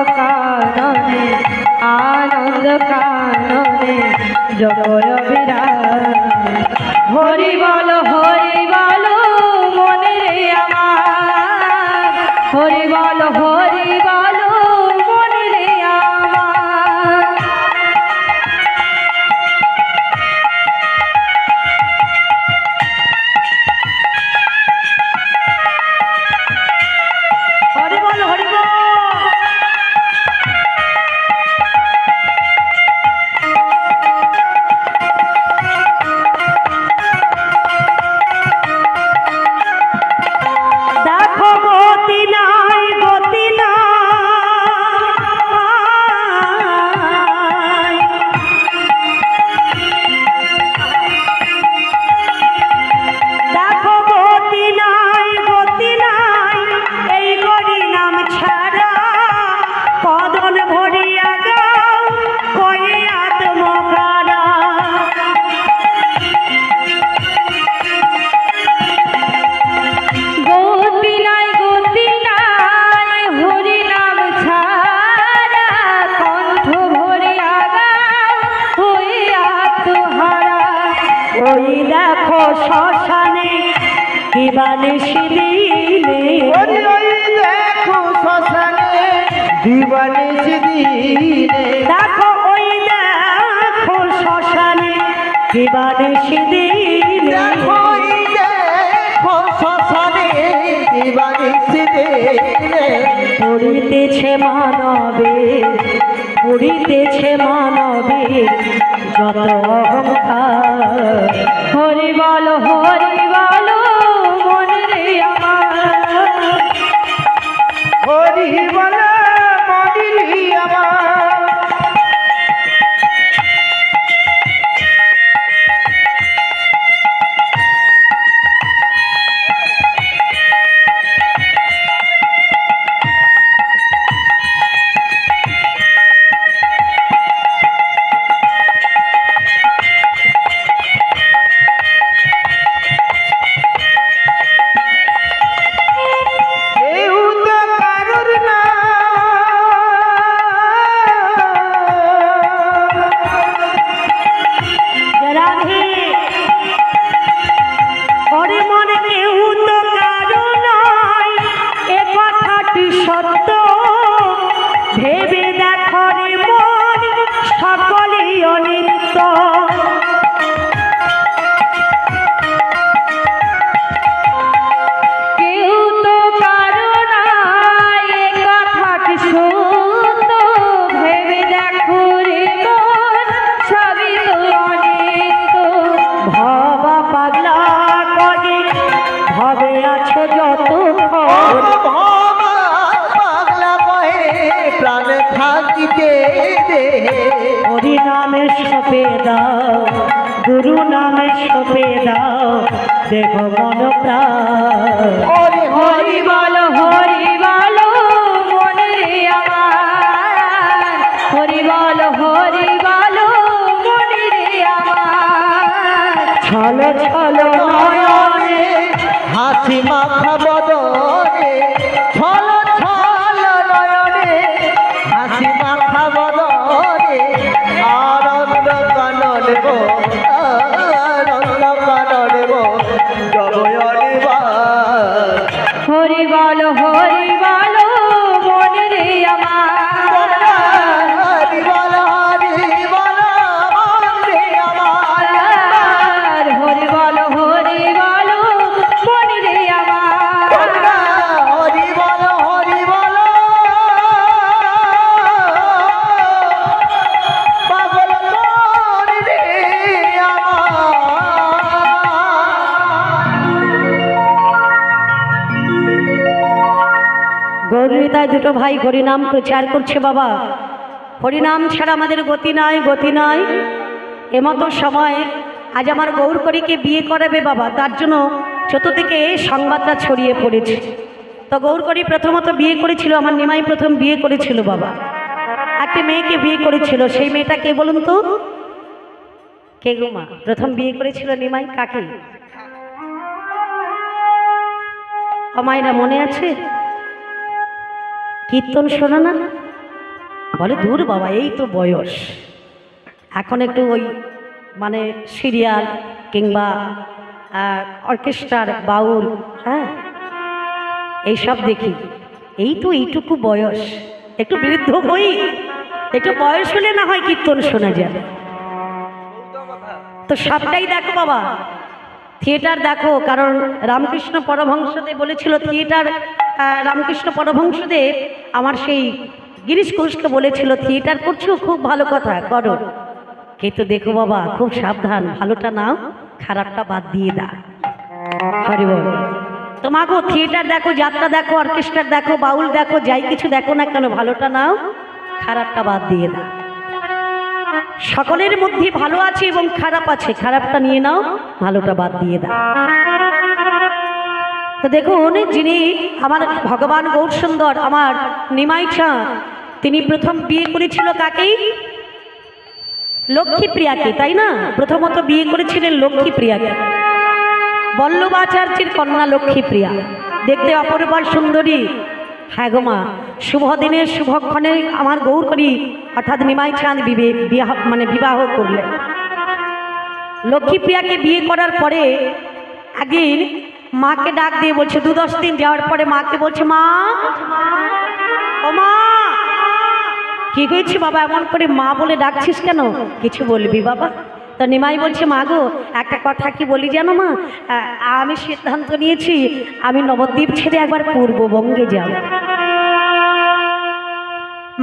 কাননে জয় বিরাট হরি বল মনে রে আমার হরি বল মনে রে আমার হরি বল হরি বল দেখো গতি নাই দেখো গতি নাই এই গরি নাম ছাড়া কদন ভরিয়া গাও কয়ে আত্মকারা গতি নাই হরি নাম ছাড়া কণ্ঠ ভরিয়া গাও হইয়া তুহারা ওই দেখো শ্মশানে কিবা নিশি দিলে হরি ওই দেখো শ্মশানে দিবানিশি দিনে দেখো ওই দেখো শ্মশানে কিবা নিশি দিলে দেখো ওই দেখো শ্মশানে দিবানিশি দিনে পড়িতেছে মানবে যত অহংকার হরি বল মনে রে আমার হরি বল মনি আমার কেউ তো কারুর না রাধে ওরে মনে কেউ তো কারো নয় এ কথাটি সত্য ভেবে দেখো রে মন সকলেই অনিত্য কেউ তো কারো নাই এ কথাটি সত্য ভেবে দেখো রে মন সবই তো অনিত্য ভাবা পাগলা কগে ভবে আছো যত পাগলা কহে প্রাণ থাকিতে দে হরি নামে সপে দাও গুরু নামে সপে দাও দেহ মন প্রাণ হরি হরি বল মনে রে আমার হরি বল মনে রে আমার ছল ছল নয়নে হাসি মাখা বদনে ছল ছল নয়নে হাসি মাখা বদনে আনন্দ কোথায় দুটো ভাই হরিনাম প্রচার করছে বাবা। হরিনাম ছাড়া আমাদের গতি নাই, গতি নাই। এমতো সময় আজ আমার গৌরকরীকে বিয়ে করাবে বাবা, তার জন্য চতুর্দিকে সংবাদটা ছড়িয়ে পড়েছে। তো গৌরকরী প্রথমত বিয়ে করেছিল, আমার নিমাই প্রথম বিয়ে করেছিল বাবা, একটি মেয়েকে বিয়ে করেছিল। সেই মেয়েটা কে বলুন তো? কে গো মা? প্রথম বিয়ে করেছিল নিমাই কাকে? মায়েরা মনে আছে? কীর্তন শোনা না? বলে দূর বাবা, এই তো বয়স, এখন একটু ওই মানে সিরিয়াল কিংবা অর্কেস্ট্রার বাউল, হ্যাঁ এইসব দেখি। এই তো এইটুকু বয়স, একটু বৃদ্ধ হই, একটু বয়স হলে না হয় কীর্তন শোনা যাবে। তো সবটাই দেখো বাবা, থিয়েটার দেখো, কারণ রামকৃষ্ণ পরমহংসদেব বলেছিল থিয়েটার, রামকৃষ্ণ পরমহংসদেব আমার সেই গিরিশ ঘোষকে বলেছিল থিয়েটার করছো, খুব ভালো কথা করো, কিন্তু দেখো বাবা খুব সাবধান, ভালোটা নাও, খারাপটা বাদ দিয়ে দাও। হরি বল। তোমাকে থিয়েটার দেখো, যাত্রা দেখো, অর্কেস্ট্রা দেখো, বাউল দেখো, যাই কিছু দেখো না কেন, ভালোটা নাও, খারাপটা বাদ দিয়ে দাও। সকলের মধ্যে ভালো আছে এবং খারাপ আছে, খারাপটা নিয়ে নাও, ভালোটা বাদ দিয়ে দাও। তো দেখুন, যিনি আমার ভগবান গৌরসুন্দর, আমার নিমাই চাঁদ, তিনি প্রথম বিয়ে করেছিল কাকেই? লক্ষ্মীপ্রিয়াকে, তাই না? প্রথমত বিয়ে করেছিলেন লক্ষ্মীপ্রিয়াকে, বল্লভাচার্যের কন্যা লক্ষ্মীপ্রিয়া, দেখতে অপরূপা সুন্দরী। হ্যাঁ গো মা, শুভ দিনে শুভক্ষণে আমার গৌরকরী অর্থাৎ নিমাই চাঁদ বিবাহ করলেন। লক্ষ্মীপ্রিয়াকে বিয়ে করার পরে একদিন মাকে ডাক দিয়ে বলছে, 2-10 দিন যাওয়ার পরে মাকে বলছে, মা ও মা। কি হয়েছে বাবা, এমন করে মা বলে ডাকছিস কেন, কিছু বলবি বাবা? তো নিমাই বলছে, মা গো একটা কথা কি বলি জানো মা, আমি সিদ্ধান্ত নিয়েছি আমি নবদ্বীপ ছেড়ে একবার পূর্ববঙ্গে যাব।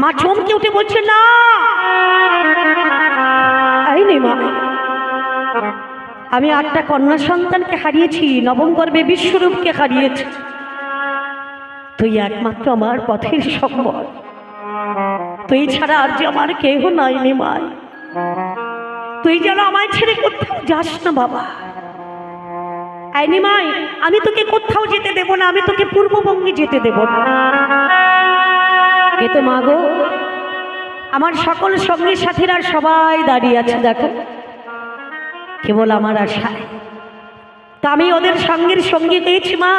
মা চমকে উঠে বলছে, না এই নিমা, আমি 8টা কন্যা সন্তানকে হারিয়েছি, নবম গর্ভে বিশ্বরূপকে হারিয়েছি, তুই একমাত্র আমার পথের সম্বল, তুই ছাড়া আর যে আমার কেহ নাই নিমাই, তুই যেন আমায় ছেড়ে কোথাও যাস না বাবা। এই নিমাই, আমি তোকে কোথাও যেতে দেব না, আমি তোকে পূর্ববঙ্গে যেতে দেব না। এ তো মা গো, আমার সকল সঙ্গী সাথীরা সবাই দাঁড়িয়ে আছে দেখো, কেবল আমার আশায়। তা আমি ওদের সঙ্গের সঙ্গী পেয়েছি মা,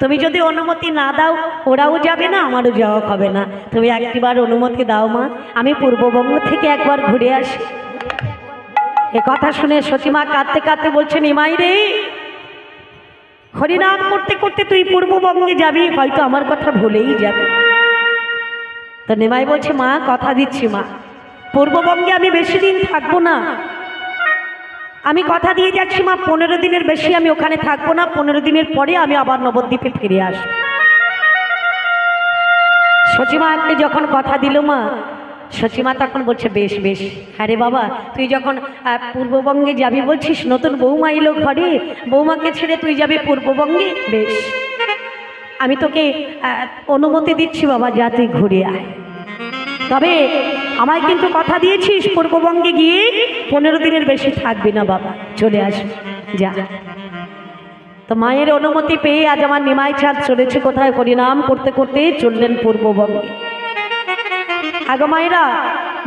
তুমি যদি অনুমতি না দাও ওরাও যাবে না, আমারও যাওয়া হবে না, তুমি একটিবার অনুমতি দাও মা, আমি পূর্ববঙ্গ থেকে একবার ঘুরে আসি। এ কথা শুনে সতীমা কাঁদতে কাঁদতে বলছে, নিমাই রে, হরিনাম করতে করতে তুই পূর্ববঙ্গে যাবি, হয়তো আমার কথা ভুলেই যাবে। তো নিমাই বলছে, মা কথা দিচ্ছি মা, পূর্ববঙ্গে আমি বেশি দিন থাকবো না, আমি কথা দিয়ে যাচ্ছি মা, 15 দিনের বেশি আমি ওখানে থাকবো না, 15 দিনের পরে আমি আবার নবদ্বীপে ফিরে আসবো। সচিমাকে যখন কথা দিল মা, সচিমা তখন বলছে, বেশ বেশ, হ্যাঁ রে বাবা, তুই যখন পূর্ববঙ্গে যাবি বলছিস, নতুন বৌমা এলো ঘরে, বৌমাকে ছেড়ে তুই যাবি পূর্ববঙ্গে, বেশ, আমি তোকে অনুমতি দিচ্ছি বাবা, যা তুই ঘুরে আয়, তবে আমায় কিন্তু কথা দিয়েছিস পূর্ববঙ্গে গিয়ে 15 দিনের বেশি থাকবি না বাবা, চলে আসবি, যা। তো মায়ের অনুমতি পেয়ে আজ আমার নিমাই চাঁদ চলেছে কোথায়, হরিনাম করতে করতে চললেন পূর্ববঙ্গে। আগো মায়েরা,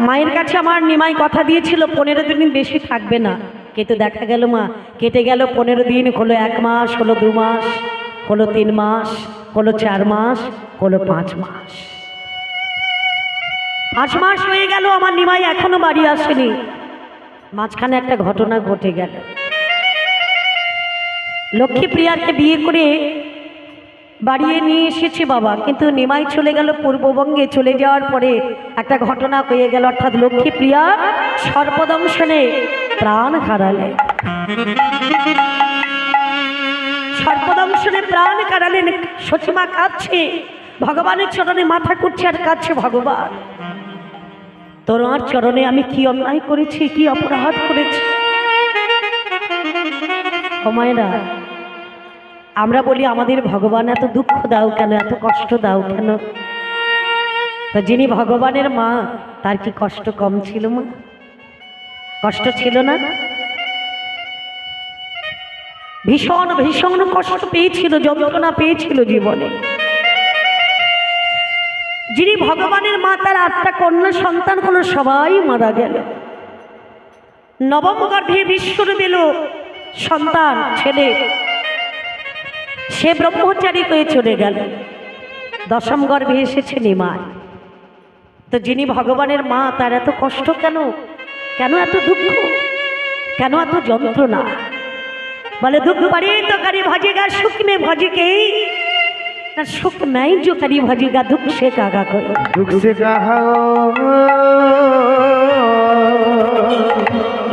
মায়ের কাছে আমার নিমাই কথা দিয়েছিল 15 দিন বেশি থাকবে না, কিন্তু দেখা গেল মা, কেটে গেল 15 দিন, হলো 1 মাস, হলো 2 মাস, হলো 3 মাস, হলো 4 মাস, হলো 5 মাস। 5 মাস হয়ে গেল, আমার নিমাই এখনো বাড়ি আসেনি। মাঝখানে একটা ঘটনা ঘটে গেল। লক্ষ্মীপ্রিয়াকে বিয়ে করে বাড়িয়ে নিয়ে এসেছে বাবা, কিন্তু নিমাই চলে গেল পূর্ববঙ্গে। চলে যাওয়ার পরে একটা ঘটনা হয়ে গেল, অর্থাৎ লক্ষ্মীপ্রিয়া সর্পদংশনে প্রাণ হারালেন। সর্পদংশনে প্রাণ হারালেন। সচিমা কাঁদছে, ভগবানের চরণে মাথা করছে আর কাঁদছে, ভগবান তোমার চরণে আমি কি অন্যায় করেছি, কি অপরাধ করেছি। ও মায়েরা, আমরা বলি আমাদের ভগবান এত দুঃখ দাও কেন, এত কষ্ট দাও কেন, তো যিনি ভগবানের মা তার কি কষ্ট কম ছিল মা? কষ্ট ছিল না? ভীষণ ভীষণ কষ্ট পেয়েছিল, যন্ত্রণা পেয়েছিল জীবনে। যিনি ভগবানের মা তার 8টা কন্যা সন্তান হলো, সবাই মারা গেল। নবম গর্ভে বিষ্ণুর দিল সন্তান ছেলে, সে ব্রহ্মচারী হয়ে চলে গেল। 10ম গর্ভে এসেছে নিমাই। তো যিনি ভগবানের মা তার এত কষ্ট কেন? কেন এত দুঃখ? কেন এত যন্ত্রণা? বলে দুঃখ বাড়ি তো কারি ভাজেগা, সুখ মে ভজকে না, সুখ নাই जो करी भजेगा दुख से कागा करो, दुख से कहा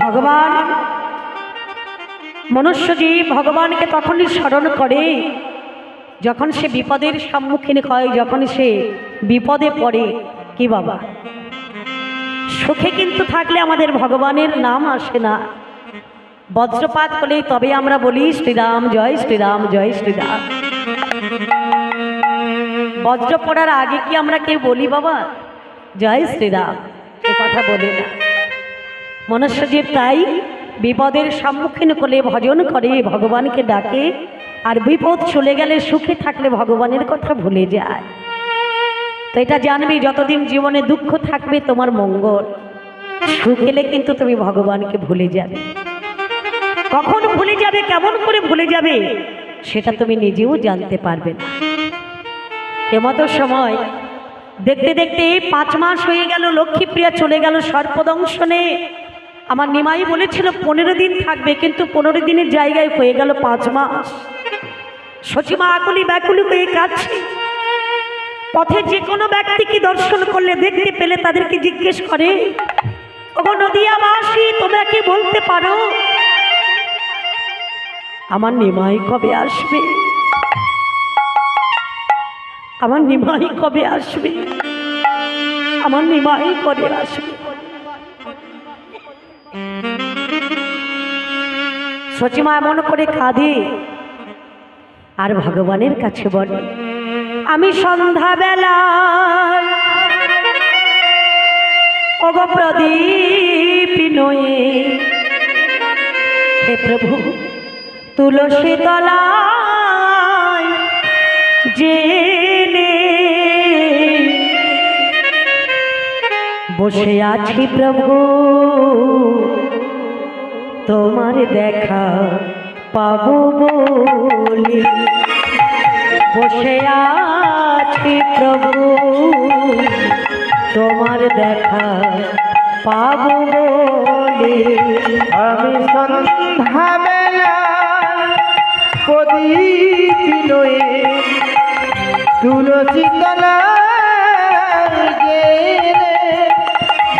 ভগবান মনুষ্যজীব ভগবানকে তখনই স্মরণ করে যখন সে বিপদের সম্মুখীন হয়, যখন সে বিপদে পড়ে। কি বাবা, সুখে কিন্তু থাকলে আমাদের ভগবানের নাম আসে না। বজ্রপাত হলে তবে আমরা বলি শ্রীরাম জয় শ্রীরাম জয় শ্রীরাম। বজ্র পড়ার আগে কি আমরা কেউ বলি বাবা জয় শ্রীরাম? এ কথা বলে না। মনুষ্যজীব তাই বিপদের সম্মুখীন হলে ভজন করে, ভগবানকে ডাকে, আর বিপদ চলে গেলে সুখে থাকলে ভগবানের কথা ভুলে যায়। তো এটা জানবি, যতদিন জীবনে দুঃখ থাকবে তোমার মঙ্গল, সুখ এলে কিন্তু তুমি ভগবানকে ভুলে যাবে। কখন ভুলে যাবে, কেমন করে ভুলে যাবে, সেটা তুমি নিজেও জানতে পারবে না। এমতো সময় দেখতে দেখতে 5 মাস হয়ে গেল, লক্ষ্মীপ্রিয়া চলে গেল সর্পদংশনে। আমার নিমাই বলেছিল 15 দিন থাকবে, কিন্তু 15 দিনের জায়গায় হয়ে গেল 5 মাস। সচিমা আকুলি ব্যাকুলি হয়ে কাঁদছে। পথে যে কোনো ব্যক্তিকে দর্শন করলে, দেখতে পেলে তাদেরকে জিজ্ঞেস করে, ওগো নদিয়াবাসী, তোমরা কি বলতে পারো আমার নিমাই কবে আসবে? আমার নিমাই কবে আসবে? আমার নিমাই কবে আসবে? সচিমা এমন করে কাঁদে আর ভগবানের কাছে বলে, আমি সন্ধ্যাবেলা ওগো প্রদীপ নয়ে, হে প্রভু তুলসী তলায় জেনে বসে আছি প্রভু, তোমার দেখা পাবো বলে। বসে আছি প্রভু, তোমার দেখা পাবো বলে। আমি সন্ধ্যাবেলা প্রদীপ নয়ে তুলসী তলায় গেলে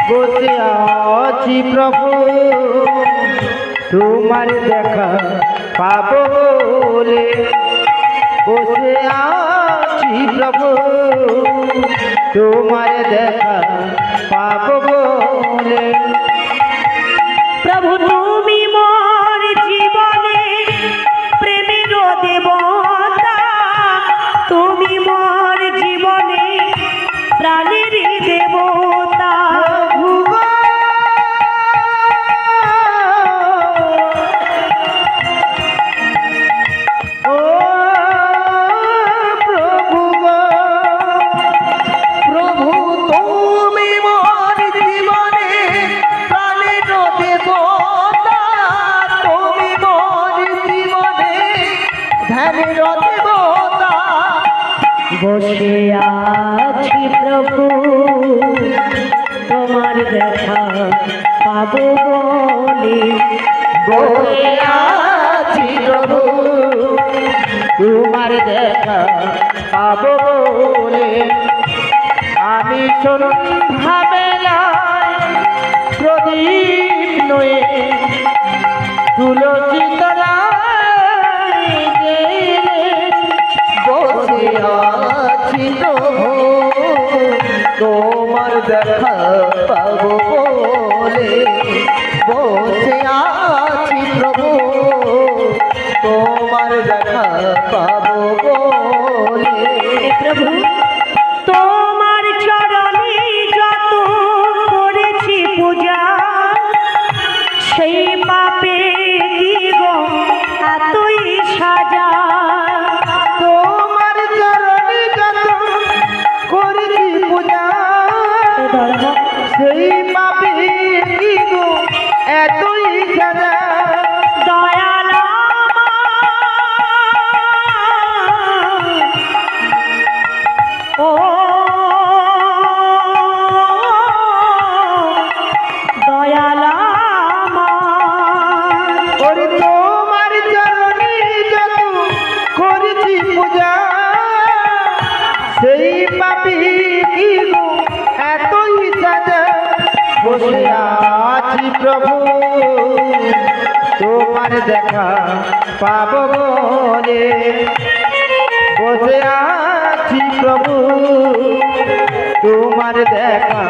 বসে আছি প্রভু, তোমার দেখা পাবো বলে। বসে আছি প্রভু, তোমার দেখা পাবো বলে। প্রভু তুমি মোর জীবনে প্রেমের দেবতা, তুমি মোর জীবনে প্রাণের দেবতা। বসে আছি প্রভু, তোমার দেখা পাবো বলে। বসে আছি প্রভু, তোমার দেখা পাবো বলে। আমি সন্ধ্যাবেলায় প্রদীপ নয়ে তুলসী তলায় গেলে বসে আছি প্রভু, তোমার দেখা পাবো বলে। বসে আছি প্রভু, তোমার দেখা পাবো বলে। প্রভু তোমার চরণ ধর্ম সেই পাপি কি গো এতই সাজা দয়াল ও দয়াল ওরে তোমার চরণে যত করেছি পূজা সেই পাপি কি গো এতই সাজা বসে আছি প্রভু তোমার দেখা পাবো বলে বসে আছি প্রভু তোমার দেখা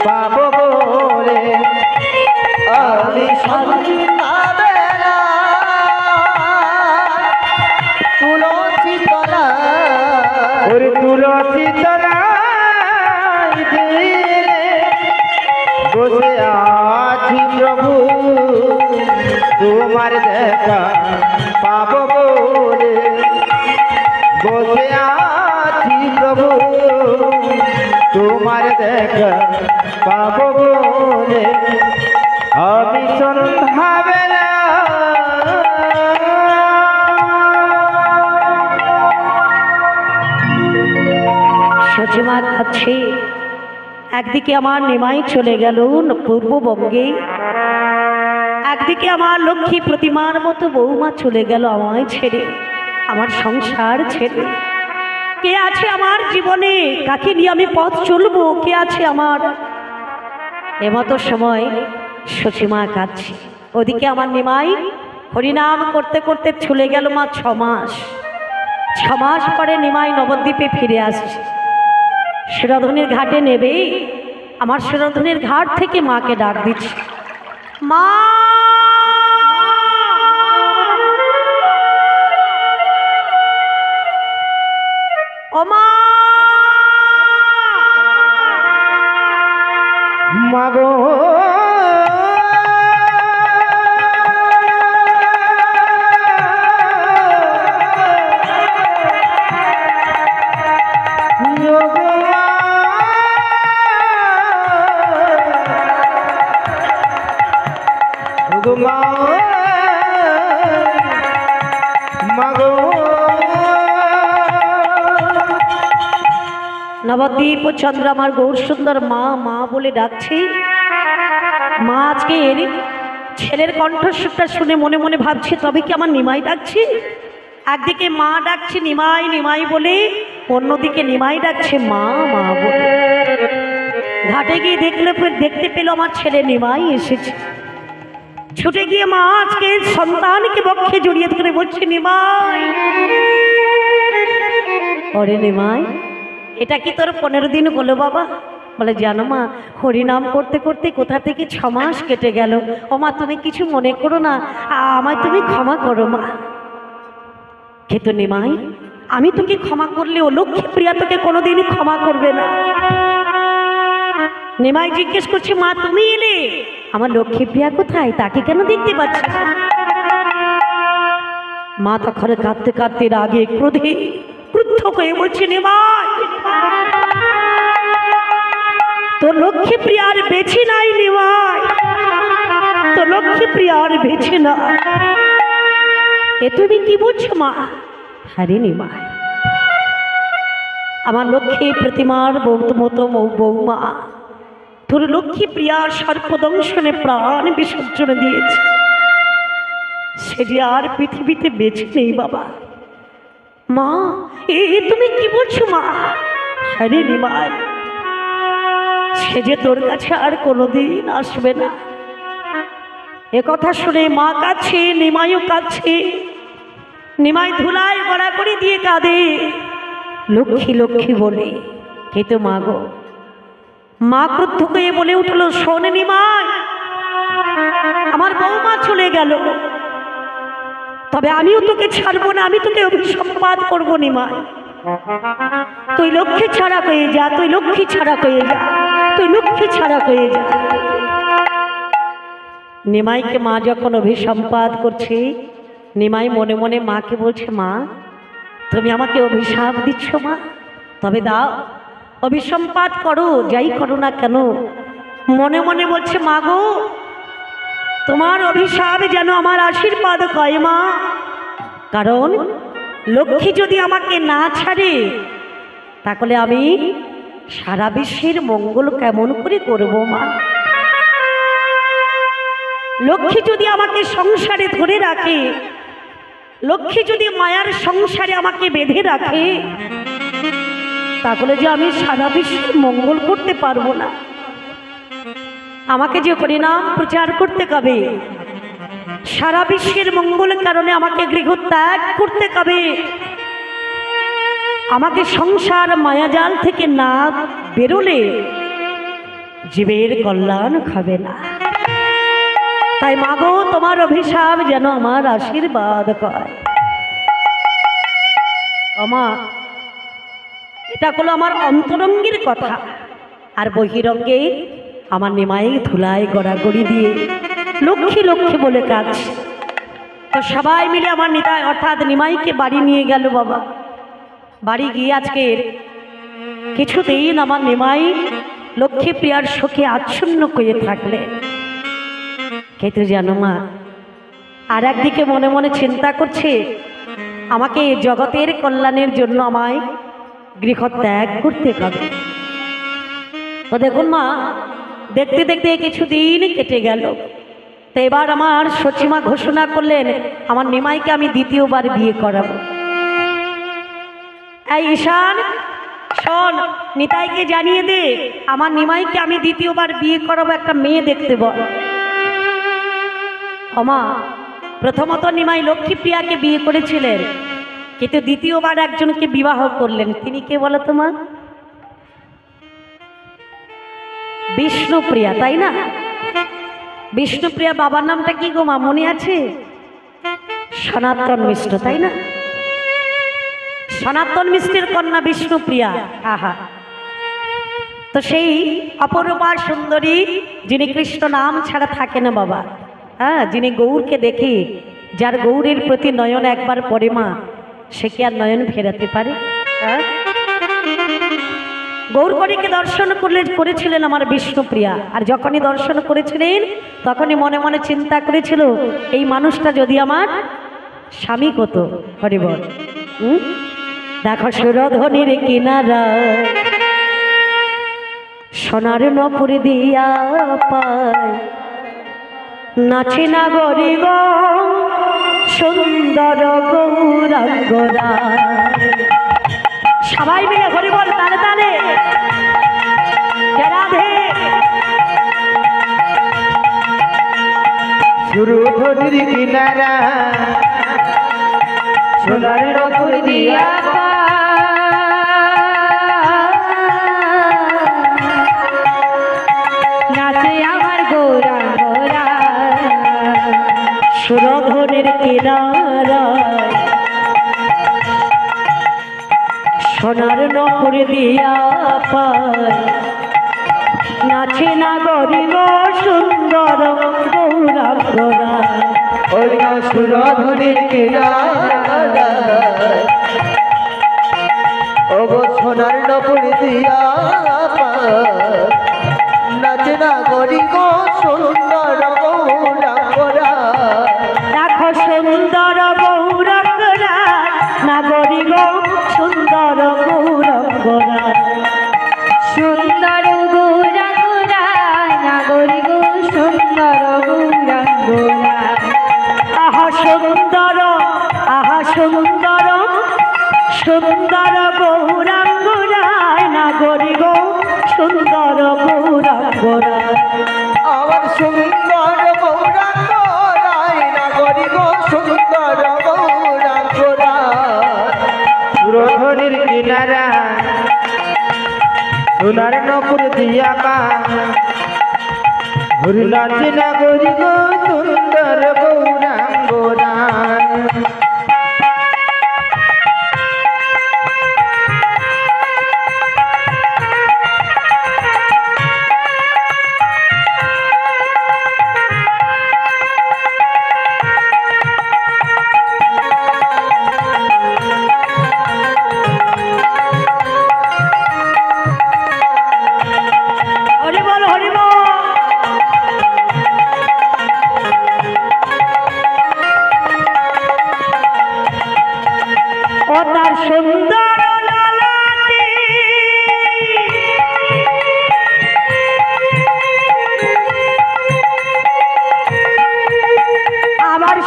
পাবো বলে আমি সন্ধ্যাবেলা তুলসী তলা ওরে তুলসী তলায় বসে আছি প্রভু তোমার দেখা পাবো বলে বসে আছি প্রভু তোমার দেখা পাবো বলে আমি সন্ধ্যাবেলা সচিমা কাছে একদিকে আমার নিমাই চলে গেল পূর্ববঙ্গে, একদিকে আমার লক্ষ্মী প্রতিমার মতো বৌমা চলে গেল আমায় ছেড়ে, আমার সংসার ছেড়ে। কে আছে আমার জীবনে, কাকে নিয়ে আমি পথ চলবো, কে আছে আমার? এমতো সময় সচিমা কাঁদছে, ওদিকে আমার নিমাই হরিনাম করতে করতে চলে গেল মা 6 মাস। 6 মাস পরে নিমাই নবদ্বীপে ফিরে আসছে। শিরোধনির ঘাটে নেবে, আমার শিরোধনির ঘাট থেকে মাকে ডাক দিচ্ছে, মা ও মা মাগো নবদ্বীপ ও চন্দ্র আমার গৌর সুন্দর মা মা বলে ডাকছে। মা আজকে ছেলের কণ্ঠস্বরটা শুনে মনে মনে ভাবছে, তবে কি আমার নিমাই ডাকছে? একদিকে মা ডাকছে নিমাই নিমাই বলে, অন্যদিকে নিমাই ডাকছে মা মা বলে। ঘাটে গিয়ে দেখতে পেল আমার ছেলে নিমাই এসেছে। ছুটে গিয়ে মা আজকে সন্তানকে বক্ষে জড়িয়ে ধরে বলছে, নিমাই, ওরে নিমাই, এটা কি তোর 15 দিন হলো বাবা? বলে, জানো মা, হরিনাম করতে করতে কোথা থেকে 6 মাস কেটে গেল। ও মা, তুমি কিছু মনে করো না, আমায় তুমি ক্ষমা করো মা। কিন্তু নিমাই, আমি তোকে ক্ষমা করলেও লক্ষ্মী প্রিয়া তোকে কোনোদিনই ক্ষমা করবে না। নিমাই জিজ্ঞেস করছে, মা তুমি এলে, আমার লক্ষ্মী প্রিয়া কোথায়, তাকে কেন দেখতে পাচ্ছি? মা তখন কাঁদতে কাঁদতে রাগে ক্রোধে ক্রুদ্ধ হয়ে বলছে, নিমাই, তো লক্ষ্মী প্রিয়ার বেছে নাই নিমাই, তো লক্ষ্মী প্রিয়ার বেছে না। এ তুমি কি বলছো মা? আরে নিমাই, আমার লক্ষ্মী প্রতিমার মতো বৌমা তোর লক্ষ্মী প্রিয়ার সর্পদংশনে প্রাণ বিসর্জন দিয়েছে, সে যে আর পৃথিবীতে বেঁচে নেই বাবা। মা, এ তুমি কি বলছো মা? আরে নিমাই, সে যে তোর কাছে আর কোনোদিন আসবে না। এ কথা শুনে মা কাছে, নিমাইও কাছে। নিমাই ধুলায় গড়াগড়ি দিয়ে কাঁদে, লক্ষ্মী লক্ষ্মী বলে। কিন্তু মা গো, মা ক্রুদ্ধ হয়ে বলে উঠলো, শোন নিমাই, আমার বৌমা চলে গেল, তবে আমিও তোকে ছাড়বো না, আমি তোকে অভিসম্পাদ করবো নিমাই। তুই লক্ষ্মী ছাড়া হয়ে যা, তুই লক্ষ্মী ছাড়া হয়ে যা, তুই লক্ষ্মী ছাড়া হয়ে যা। নিমাইকে মা যখন অভিসম্পাদ করছে, নিমাই মনে মনে মাকে বলছে, মা তুমি আমাকে অভিশাপ দিচ্ছ মা, তবে দাও, অভিসম্পাত করো, যাই করো না কেন, মনে মনে বলছে মা গো, তোমার অভিশাপ যেন আমার আশীর্বাদ হয় মা। কারণ লক্ষ্মী যদি আমাকে না ছাড়ে, তাহলে আমি সারা বিশ্বের মঙ্গল কেমন করে করব মা। লক্ষ্মী যদি আমাকে সংসারে ধরে রাখে, লক্ষ্মী যদি মায়ার সংসারে আমাকে বেঁধে রাখে, তাহলে যে আমি সারা বিশ্বের মঙ্গল করতে পারবো না। আমাকে যে হরিনাম প্রচার করতে হবে, সারা বিশ্বের মঙ্গলের কারণে আমাকে গৃহ ত্যাগ করতে হবে, আমাকে সংসার মায়াজাল থেকে না বেরোলে জীবের কল্যাণ হবে না। তাই মাগো, তোমার অভিশাপ যেন আমার আশীর্বাদ হয়। আমা, এটা হলো আমার অন্তরঙ্গের কথা, আর বহিরঙ্গে আমার নিমাই ধুলায় গড়াগড়ি দিয়ে লক্ষ্মী লক্ষ্মী বলে কাজ। তো সবাই মিলে আমার নিতাই অর্থাৎ নিমাইকে বাড়ি নিয়ে গেল বাবা। বাড়ি গিয়ে আজকের কিছুদিন আমার নিমাই লক্ষ্মী প্রিয়ার শোকে আচ্ছন্ন হয়ে থাকলে, কিন্তু জানো মা, আর একদিকে মনে মনে চিন্তা করছে আমাকে জগতের কল্যাণের জন্য আমায় গৃহ ত্যাগ করতে হবে। তো দেখুন মা, দেখতে দেখতে কিছুদিন কেটে গেল। তো এবার আমার সচিমা ঘোষণা করলেন আমার নিমাইকে আমি দ্বিতীয়বার বিয়ে করাবো। এই ঈশান, শোন, নিতাইকে জানিয়ে দে আমার নিমাইকে আমি দ্বিতীয়বার বিয়ে করাবো, একটা মেয়ে দেখতে বল। মা, প্রথমত নিমাই লক্ষ্মীপ্রিয়াকে বিয়ে করেছিলেন, কিন্তু দ্বিতীয়বার একজনকে বিবাহ করলেন। তিনি কে বলো তো মা? বিষ্ণুপ্রিয়া, তাই না? বিষ্ণুপ্রিয়া বাবার নামটা কি গো মা, মনে আছে? সনাতন মিশ্র, তাই না? সনাতন মিশ্রের কন্যা বিষ্ণুপ্রিয়া। আহা, তো সেই অপরূপা সুন্দরী, যিনি কৃষ্ণ নাম ছাড়া থাকে না বাবা, হ্যাঁ, যিনি গৌরকে দেখে, যার গৌরের প্রতি নয়ন একবার পড়ে মা, সে কি আর নয়ন ফেরাতে পারে? হ্যাঁ, গৌরকরীকে দর্শন করেছিলেন আমার বিষ্ণুপ্রিয়া। আর যখনই দর্শন করেছিলেন, তখনই মনে মনে চিন্তা করেছিল এই মানুষটা যদি আমার স্বামী হতো। হরি বল। দেখো সুরধনির কিনারা সোনার নপুর দিয়া পায়, নাচে না গরি গো সুন্দর গৌরাঙ্গরা। সবাই মিলে হরি বল, তালে তালে রাধে। সুরধনির কিনারা সোনার নপুর দিয়া নাচে আমার গৌরাঙ্গরা। সুরধনির কিনারা সোনার নপুর দিয়া পায়, নাচে না গরিব সুন্দর গৌরাঙ্গরা। ওই না সুরধনির কিনারা, ও গো সোনার নপুর দিয়া নাচে না গরি গো সুন্দর গৌরাঙ্গরা। দেখো সুন্দর গৌরাঙ্গরা, না গরি গো সুন্দর গৌরাঙ্গরা। সুন্দর গৌরাঙ্গরা, নাগরি গো সুন্দর গৌরাঙ্গরা। আহা সুন্দর, আহা সুন্দর, সুন্দর গৌরাঙ্গরায়, না গরি গো সুন্দর গৌরাঙ্গরা। আমার সুন্দর গৌরাঙ্গরায়, না গরি গো সুন্দর গৌরাঙ্গরা। সুরধনির কিনারা সোনার নপুর দিয়া হরি নাচে না গরি গো সুন্দর গৌরাঙ্গরা।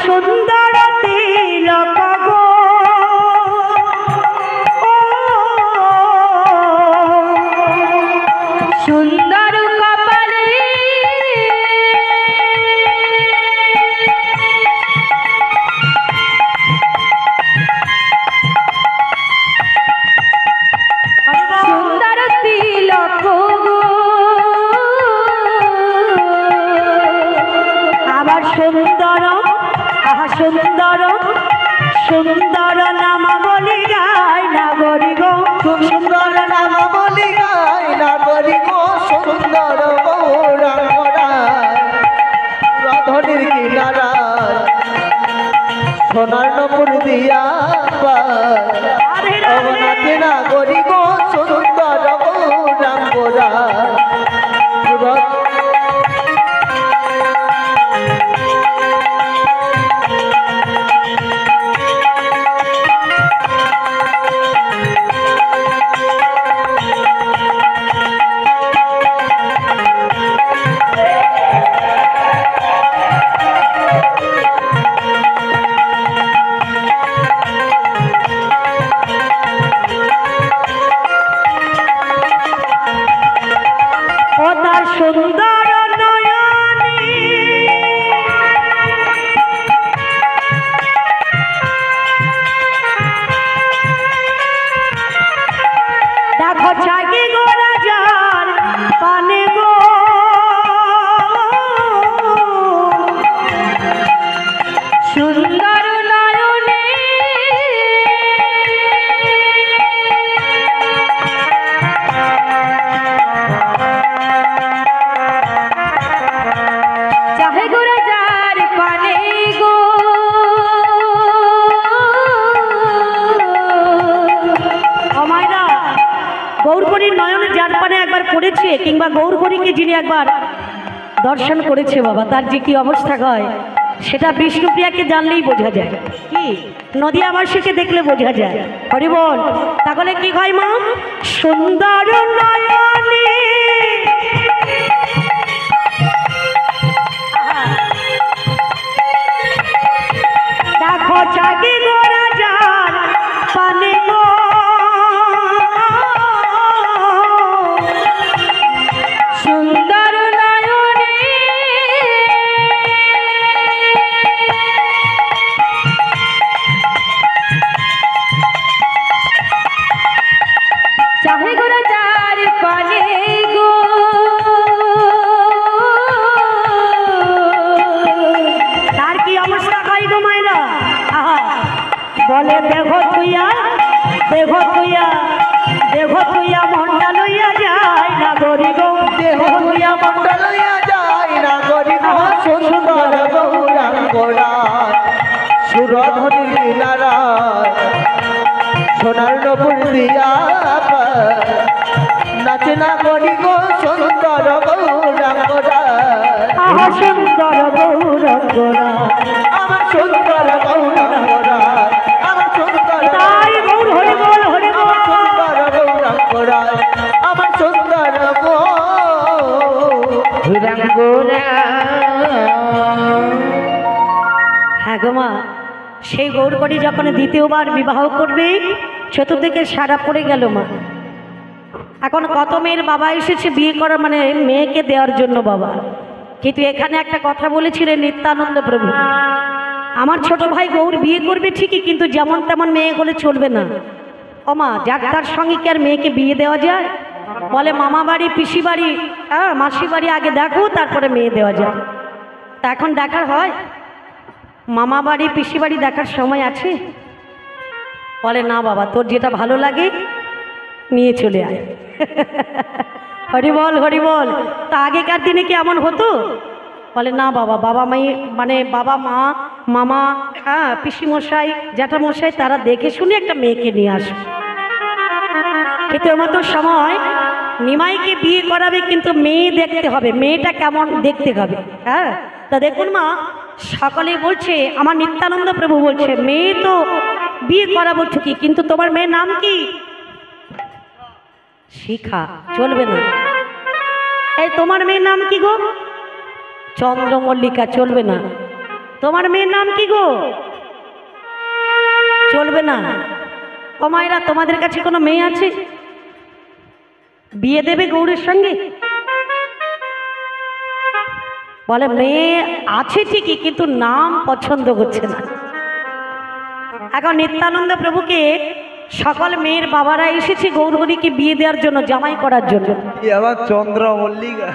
সুন্দর তিলক গো সুন্দর কপালে সুন্দর তিলক গো আবার সুন্দর আহা সুন্দর সুন্দর নাম বলি গায় নাগরি গো সুন্দর নাম বলি গাই নাগরি গো সুন্দর রাধনির কিনারায় সোনার নপুর দিয়া অবনাথে নাগরি গো সুন্দর গৌরাঙ্গরা ও তার সুন্দর নয়নে দেখো চাকি গো রাজার পানে গো সুন্দর নয়নে চাহে গোরা যার পানে গো অমায়রা গৌরকরীর নয়নে যার পানে একবার পড়েছে কিংবা গৌরকরীকে যিনি একবার দর্শন করেছে বাবা তার যে কি অবস্থা হয় সেটা বিষ্ণুপ্রিয়াকে জানলেই বোঝা যায় কি নদিয়াবাসীকে দেখলে বোঝা যায় হরি বল তাহলে কি হয় মা সুন্দর নয়নে দেখো চাকি গোরা যার পানে গো সুন্দর নয়নে চাহে গোরা যার পানে গো তার কি অবস্থা হয় গো মায়েরা আহা বলে দেখো তুইয়া মনটা লইয়া যায় না গরি গো দেহ তুইয়া মন্ডল লইয়া যায় নাগরি গো সুন্দর গৌরাঙ্গরা সুরধনির কিনারায় সোনার নপুর দিয়া নাচে নাগরি গো সুন্দর গৌরাঙ্গরা আহা সুন্দর গৌরঙ্গরা আমার সুন্দর গৌরাঙ্গরা আমার সুন্দর তাই গৌর হরি বল সুন্দর গৌরাঙ্গরা আমার সুন্দর গৌরাঙ্গরা হ্যাঁ গো মা সেই গৌরকরী যখন দ্বিতীয়বার বিবাহ করবে চতুর্দিকে সারা পড়ে গেল মা এখন কত মেয়ের বাবা এসেছে বিয়ে করা মানে মেয়েকে দেওয়ার জন্য বাবা কিন্তু এখানে একটা কথা বলেছিলেন নিত্যানন্দ প্রভু আমার ছোট ভাই গৌর বিয়ে করবে ঠিকই কিন্তু যেমন তেমন মেয়ে হলে চলবে না ও মা যার তার সঙ্গে কি আর মেয়েকে বিয়ে দেওয়া যায় বলে মামা বাড়ি পিসি বাড়ি হ্যাঁ মাসি বাড়ি আগে দেখো তারপরে মেয়ে দেওয়া যায় তা এখন দেখার হয় মামা বাড়ি পিসি বাড়ি দেখার সময় আছে বলে না বাবা তোর যেটা ভালো লাগে নিয়ে চলে আয় হরি বল তা আগেকার দিনে কি এমন হতো বলে না বাবা বাবা মাই মানে বাবা মা মামা হ্যাঁ পিসিমশাই জ্যাঠামশাই তারা দেখে শুনে একটা মেয়েকে নিয়ে আসবে কিন্তু মতো সময় নিমাইকে বিয়ে করাবে কিন্তু মেয়ে দেখতে হবে মেয়েটা কেমন দেখতে হবে হ্যাঁ তা দেখুন মা সকলে বলছে আমার নিত্যানন্দ প্রভু বলছে মেয়ে তো বিয়ে করাবো ঠিকই কিন্তু তোমার মেয়ের নাম কি শিখা চলবে না এই তোমার মেয়ের নাম কি গো চন্দ্রমল্লিকা চলবে না তোমার মেয়ের নাম কি গো? চলবে না। ও মায়েরা, তোমাদের কাছে কোনো মেয়ে আছে? বিয়ে দেবে গৌরের সঙ্গে? বলে মেয়ে আছে ঠিকই, কিন্তু নাম পছন্দ হচ্ছে না। এখন নিত্যানন্দ প্রভুকে সকল মেয়ের বাবারা এসেছে গৌরহরিকে বিয়ে দেওয়ার জন্য, জামাই করার জন্য। আবার চন্দ্র মল্লিকা।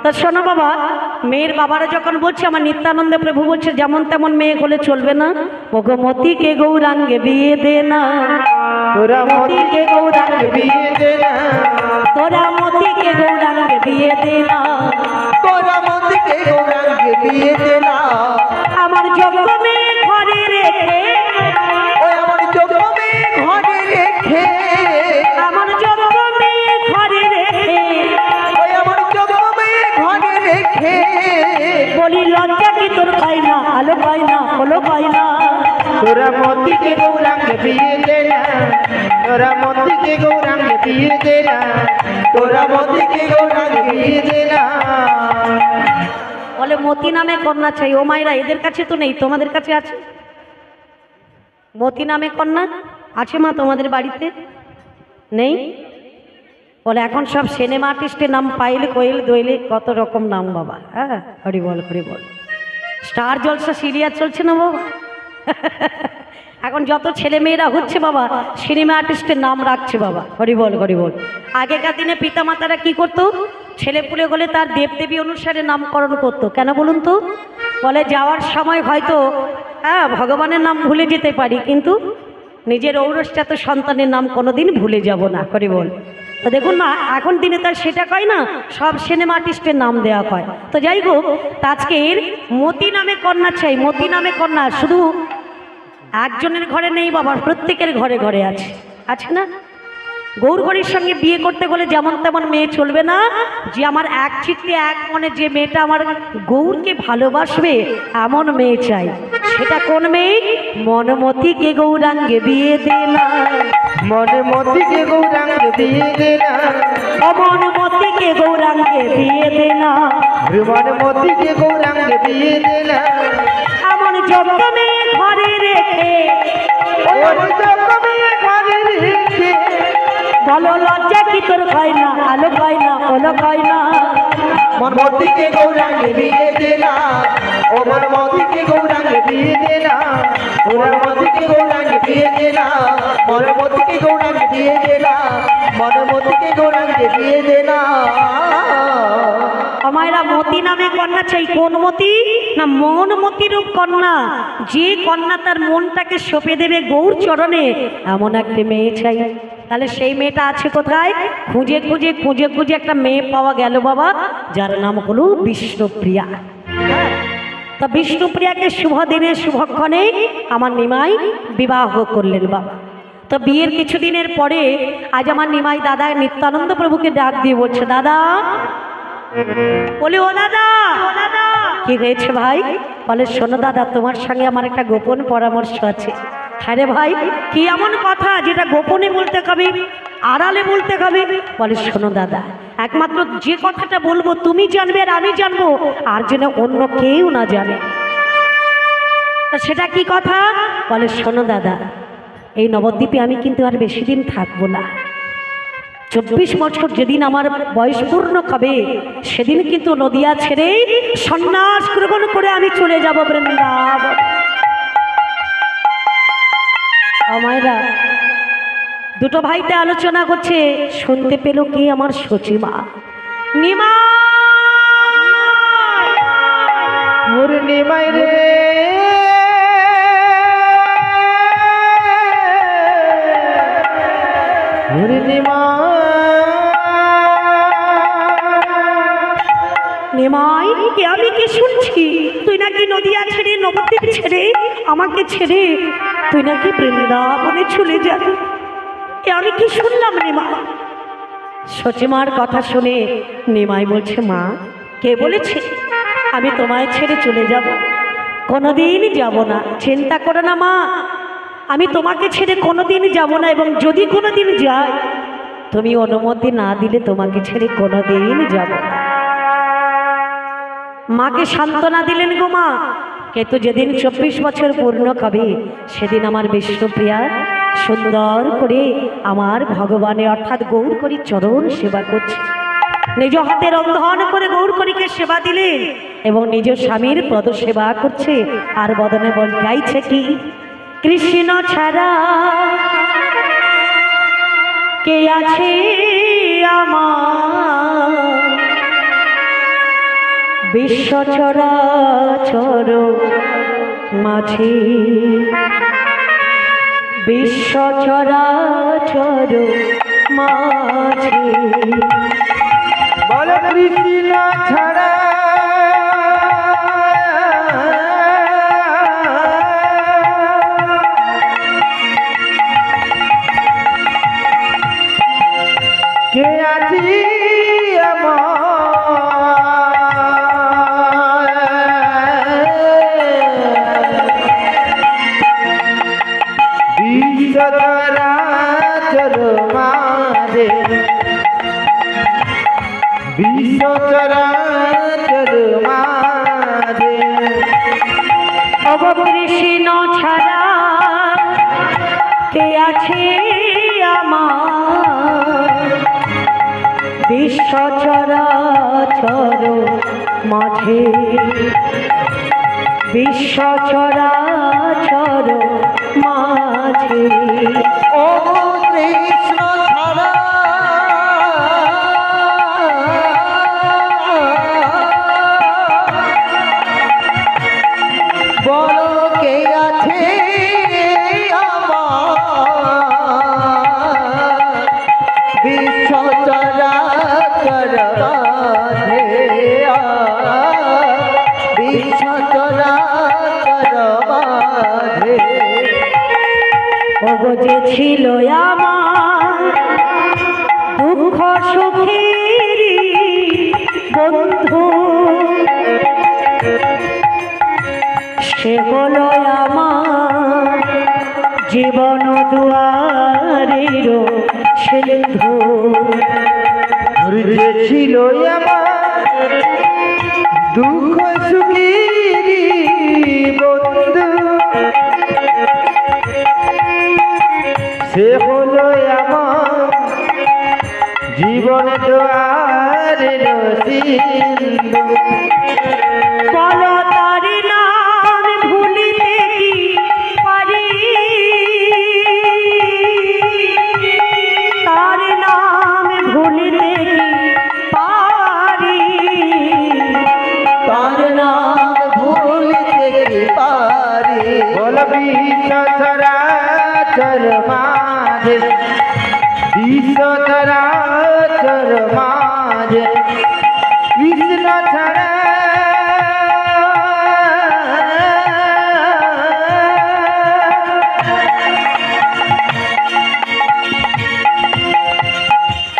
তা শোনো বাবা, মেয়ের বাবারা যখন বলছে, আমার নিত্যানন্দ প্রভু বলছে যেমন তেমন মেয়ে হলে চলবে না, ওগো মতিকে গৌরাঙ্গে বিয়ে দে না, তোরা মতিকে গৌরাঙ্গে বিয়ে দে না, তোরা মতিকে গৌরাঙ্গে বিয়ে দে না, তোরা মতিকে গৌরাঙ্গে বিয়ে দে না। আমার যোগ্য মেয়ে ঘরে রেখে, ওই আমার যোগ্য মেয়ে ঘরে রেখে, আমার যোগ্য মেয়ে ঘরে রেখে, ওই আমার যোগ্য মেয়ে ঘরে রেখে, বলি লজ্জা কি তোর পাই না, আলো পাই না, হলো পাই না, তোরা মতিকে গৌরাঙ্গে বিয়ে দে না, তোরা মতিকে গৌরাঙ্গে বিয়ে দে না, তোরা মতিকে গৌরাঙ্গে বিয়ে দে না। বলে মতি নামে কন্যা চাই। ও মায়েরা, এদের কাছে তো নেই, তোমাদের কাছে আছে? মতি নামে কন্যা আছে মা তোমাদের বাড়িতে? নেই? বলে এখন সব সিনেমা আর্টিস্টের নাম, পাইলে কোয়েল দোয়েলে কত রকম নাম বাবা। হ্যাঁ, হরি বল হরি বল। স্টার জলসা সিরিয়াল চলছে না বাবা? এখন যত ছেলে মেয়েরা হচ্ছে বাবা, সিনেমা আর্টিস্টের নাম রাখছে বাবা। হরি বল হরি বল। আগেকার দিনে পিতামাতারা কি করতো? ছেলে পুলে হলে তার দেবদেবী অনুসারে নামকরণ করতো। কেন বলুন তো? বলে যাওয়ার সময় হয়তো হ্যাঁ ভগবানের নাম ভুলে যেতে পারি, কিন্তু নিজের ঔরসজাত সন্তানের নাম কোনোদিন ভুলে যাব না। হরি বল। তো দেখুন না, এখন দিনে তার সেটা কয় না, সব সিনেমা আর্টিস্টের নাম দেওয়া হয়। তো যাই হোক, আজকের মতি নামে কন্যা চাই। মতি নামে কন্যা শুধু একজনের ঘরে নেই বাবা, প্রত্যেকের ঘরে ঘরে আছে, আছে না? গৌরহরির সঙ্গে বিয়ে করতে গেলে যেমন তেমন মেয়ে চলবে না, যে আমার এক চিত্তে এক মনে যে মেয়েটা আমার গৌরকে ভালোবাসবে এমন মেয়ে চাই। সেটা কোন মেয়ে? মনমতিকে গৌরাঙ্গে বিয়ে দে না, মনমতিকে গৌরাঙ্গে বিয়ে দে না, অমনমতিকে গৌরাঙ্গে বিয়ে দে না, মনমতিকে গৌরাঙ্গে বিয়ে দে না। এমন যোগ্য মেয়ে ঘরে রেখে, ওই যোগ্য মেয়ে ঘরে রেখে, বলো লজ্জা কি তোর হয় না, আলো পাই না, ওলো পাই না, মনমতিকে গৌরাঙ্গে বিয়ে দে না, ও মনমতিকে গৌরাঙ্গে বিয়ে দে না, ওরা মতিকে গৌরাঙ্গে বিয়ে দে না, মনমতিকে গৌরাঙ্গে বিয়ে দে না, মনমতিকে গৌরাঙ্গে বিয়ে দে না। আমায়রা মতি নামে কন্যা চাই। কোন মতি? না মনমতি রূপ কন্যা, যে কন্যা তার মনটাকে সঁপে দেবে গৌর চরণে, এমন একটা মেয়ে চাই। তাহলে সেই মেয়েটা আছে কোথায়? খুঁজে খুঁজে খুঁজে খুঁজে একটা মেয়ে পাওয়া গেল বাবা, যার নাম হলো বিষ্ণুপ্রিয়া। তা বিষ্ণুপ্রিয়াকে শুভ দিনে শুভক্ষণে আমার নিমাই বিবাহ করলেন বাবা। তো বিয়ের কিছুদিনের পরে আজ আমার নিমাই দাদা নিত্যানন্দ প্রভুকে ডাক দিয়ে বলছে, দাদা, বলে ও দাদা, কি হয়েছে ভাই? বলে শোনো দাদা, তোমার সঙ্গে আমার একটা গোপন পরামর্শ আছে। হ্যাঁ রে ভাই, কি এমন কথা যেটা গোপনে বলতে হবে, আড়ালে বলতে হবে? বলে শোনো দাদা, একমাত্র যে কথাটা বলবো তুমি জানবে আর আমি জানবো, আর যেন অন্য কেউ না জানে। সেটা কি কথা? বলে শোনো দাদা, এই নবদ্বীপে আমি কিন্তু আর বেশি দিন থাকবো না। 24 বছর যেদিন আমার বয়স পূর্ণ হবে, সেদিন কিন্তু নদিয়া ছেড়ে সন্ন্যাস গ্রহণ করে আমি চলে যাব বৃন্দাবন। আমায়রা দুটো ভাইতে আলোচনা করছে, শুনতে পেল কি আমার সচিমা, নিমা মোর নিমাই রে, মোর নিমাই, কে আমি কি শুনছি? তুই নাকি নদিয়া ছেড়ে নবদ্বীপ ছেড়ে আমাকে ছেড়ে তুই নাকি বৃন্দাবনে চলে যাবি, এ আমি কি শুনলাম নিমাই? সচিমার কথা শুনে নিমাই বলছে, মা, কে বলেছে আমি তোমায় ছেড়ে চলে যাব? কোনোদিন যাব না। চিন্তা করো না মা, আমি তোমাকে ছেড়ে কোনোদিন যাব না, এবং যদি কোনোদিন যাই তুমি অনুমতি না দিলে তোমাকে ছেড়ে কোনোদিন যাব না। মাকে সান্ত্বনা দিলেন গো মা, কিন্তু যেদিন 24 বছর পূর্ণ হবে সেদিন আমার বিষ্ণুপ্রিয়া সুন্দর করে আমার ভগবানের অর্থাৎ গৌরকরী চরণ সেবা করছে। নিজ হাতে রন্ধন করে গৌরকরীকে সেবা দিলেন এবং নিজ স্বামীর পদ সেবা করছে। আর বদনে বল গাইছে কি, কৃষ্ণ ছাড়া কে আছে আমার, বিশ্ব চরাচর মাঝে, বিশ্ব চরাচর মাঝে। বল কৃষ্ণ ছাড়া কে আছি বিশ্বচরাচর মাঝে, বিশ্বচরাচর মাঝে। কৃষ্ণ ছাড়া কে আছে আমার, বিশ্ব চরাচর মাঝে, বিশ্ব চরাচর মাঝে। ও কৃষ্ণ ছাড়া বলো কে আছে আমার, বিশ্ব চরাচর মাঝে, বিশ্ব চরাচর মাঝে। ওগো যে ছিল আমার দুঃখ সুখের বন্ধু, সে হলো আমার জীবন দুয়ারের সিন্ধু। যে ছিল আমার দুঃখ সুখের বন্ধু, সে হলো আমার জীবন দুয়ারের সিন্ধু। বলো তার নাম ভুলিতে কি পারি, তার নাম ভুলিতে কি পারি, তার নাম ভুলিতে কি পারি। বল বিশ্ব চরাচর মাঝে, বিশ্ব চরাচর মাঝে, কৃষ্ণ ছাড়া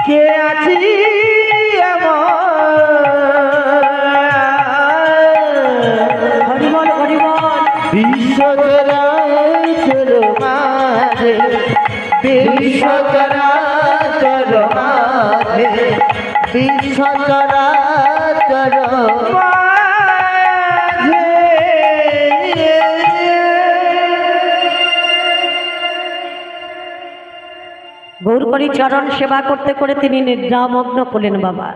কে আছি হরিবল হরিবল। বিশ্ব চরাচর মাঝে, বিশ্ব চরাচর মাঝে, বিশ্ব চরাচর মাঝে। গৌরকরী চরণ সেবা করতে করে তিনি নিদ্রামগ্ন করলেন বাবা।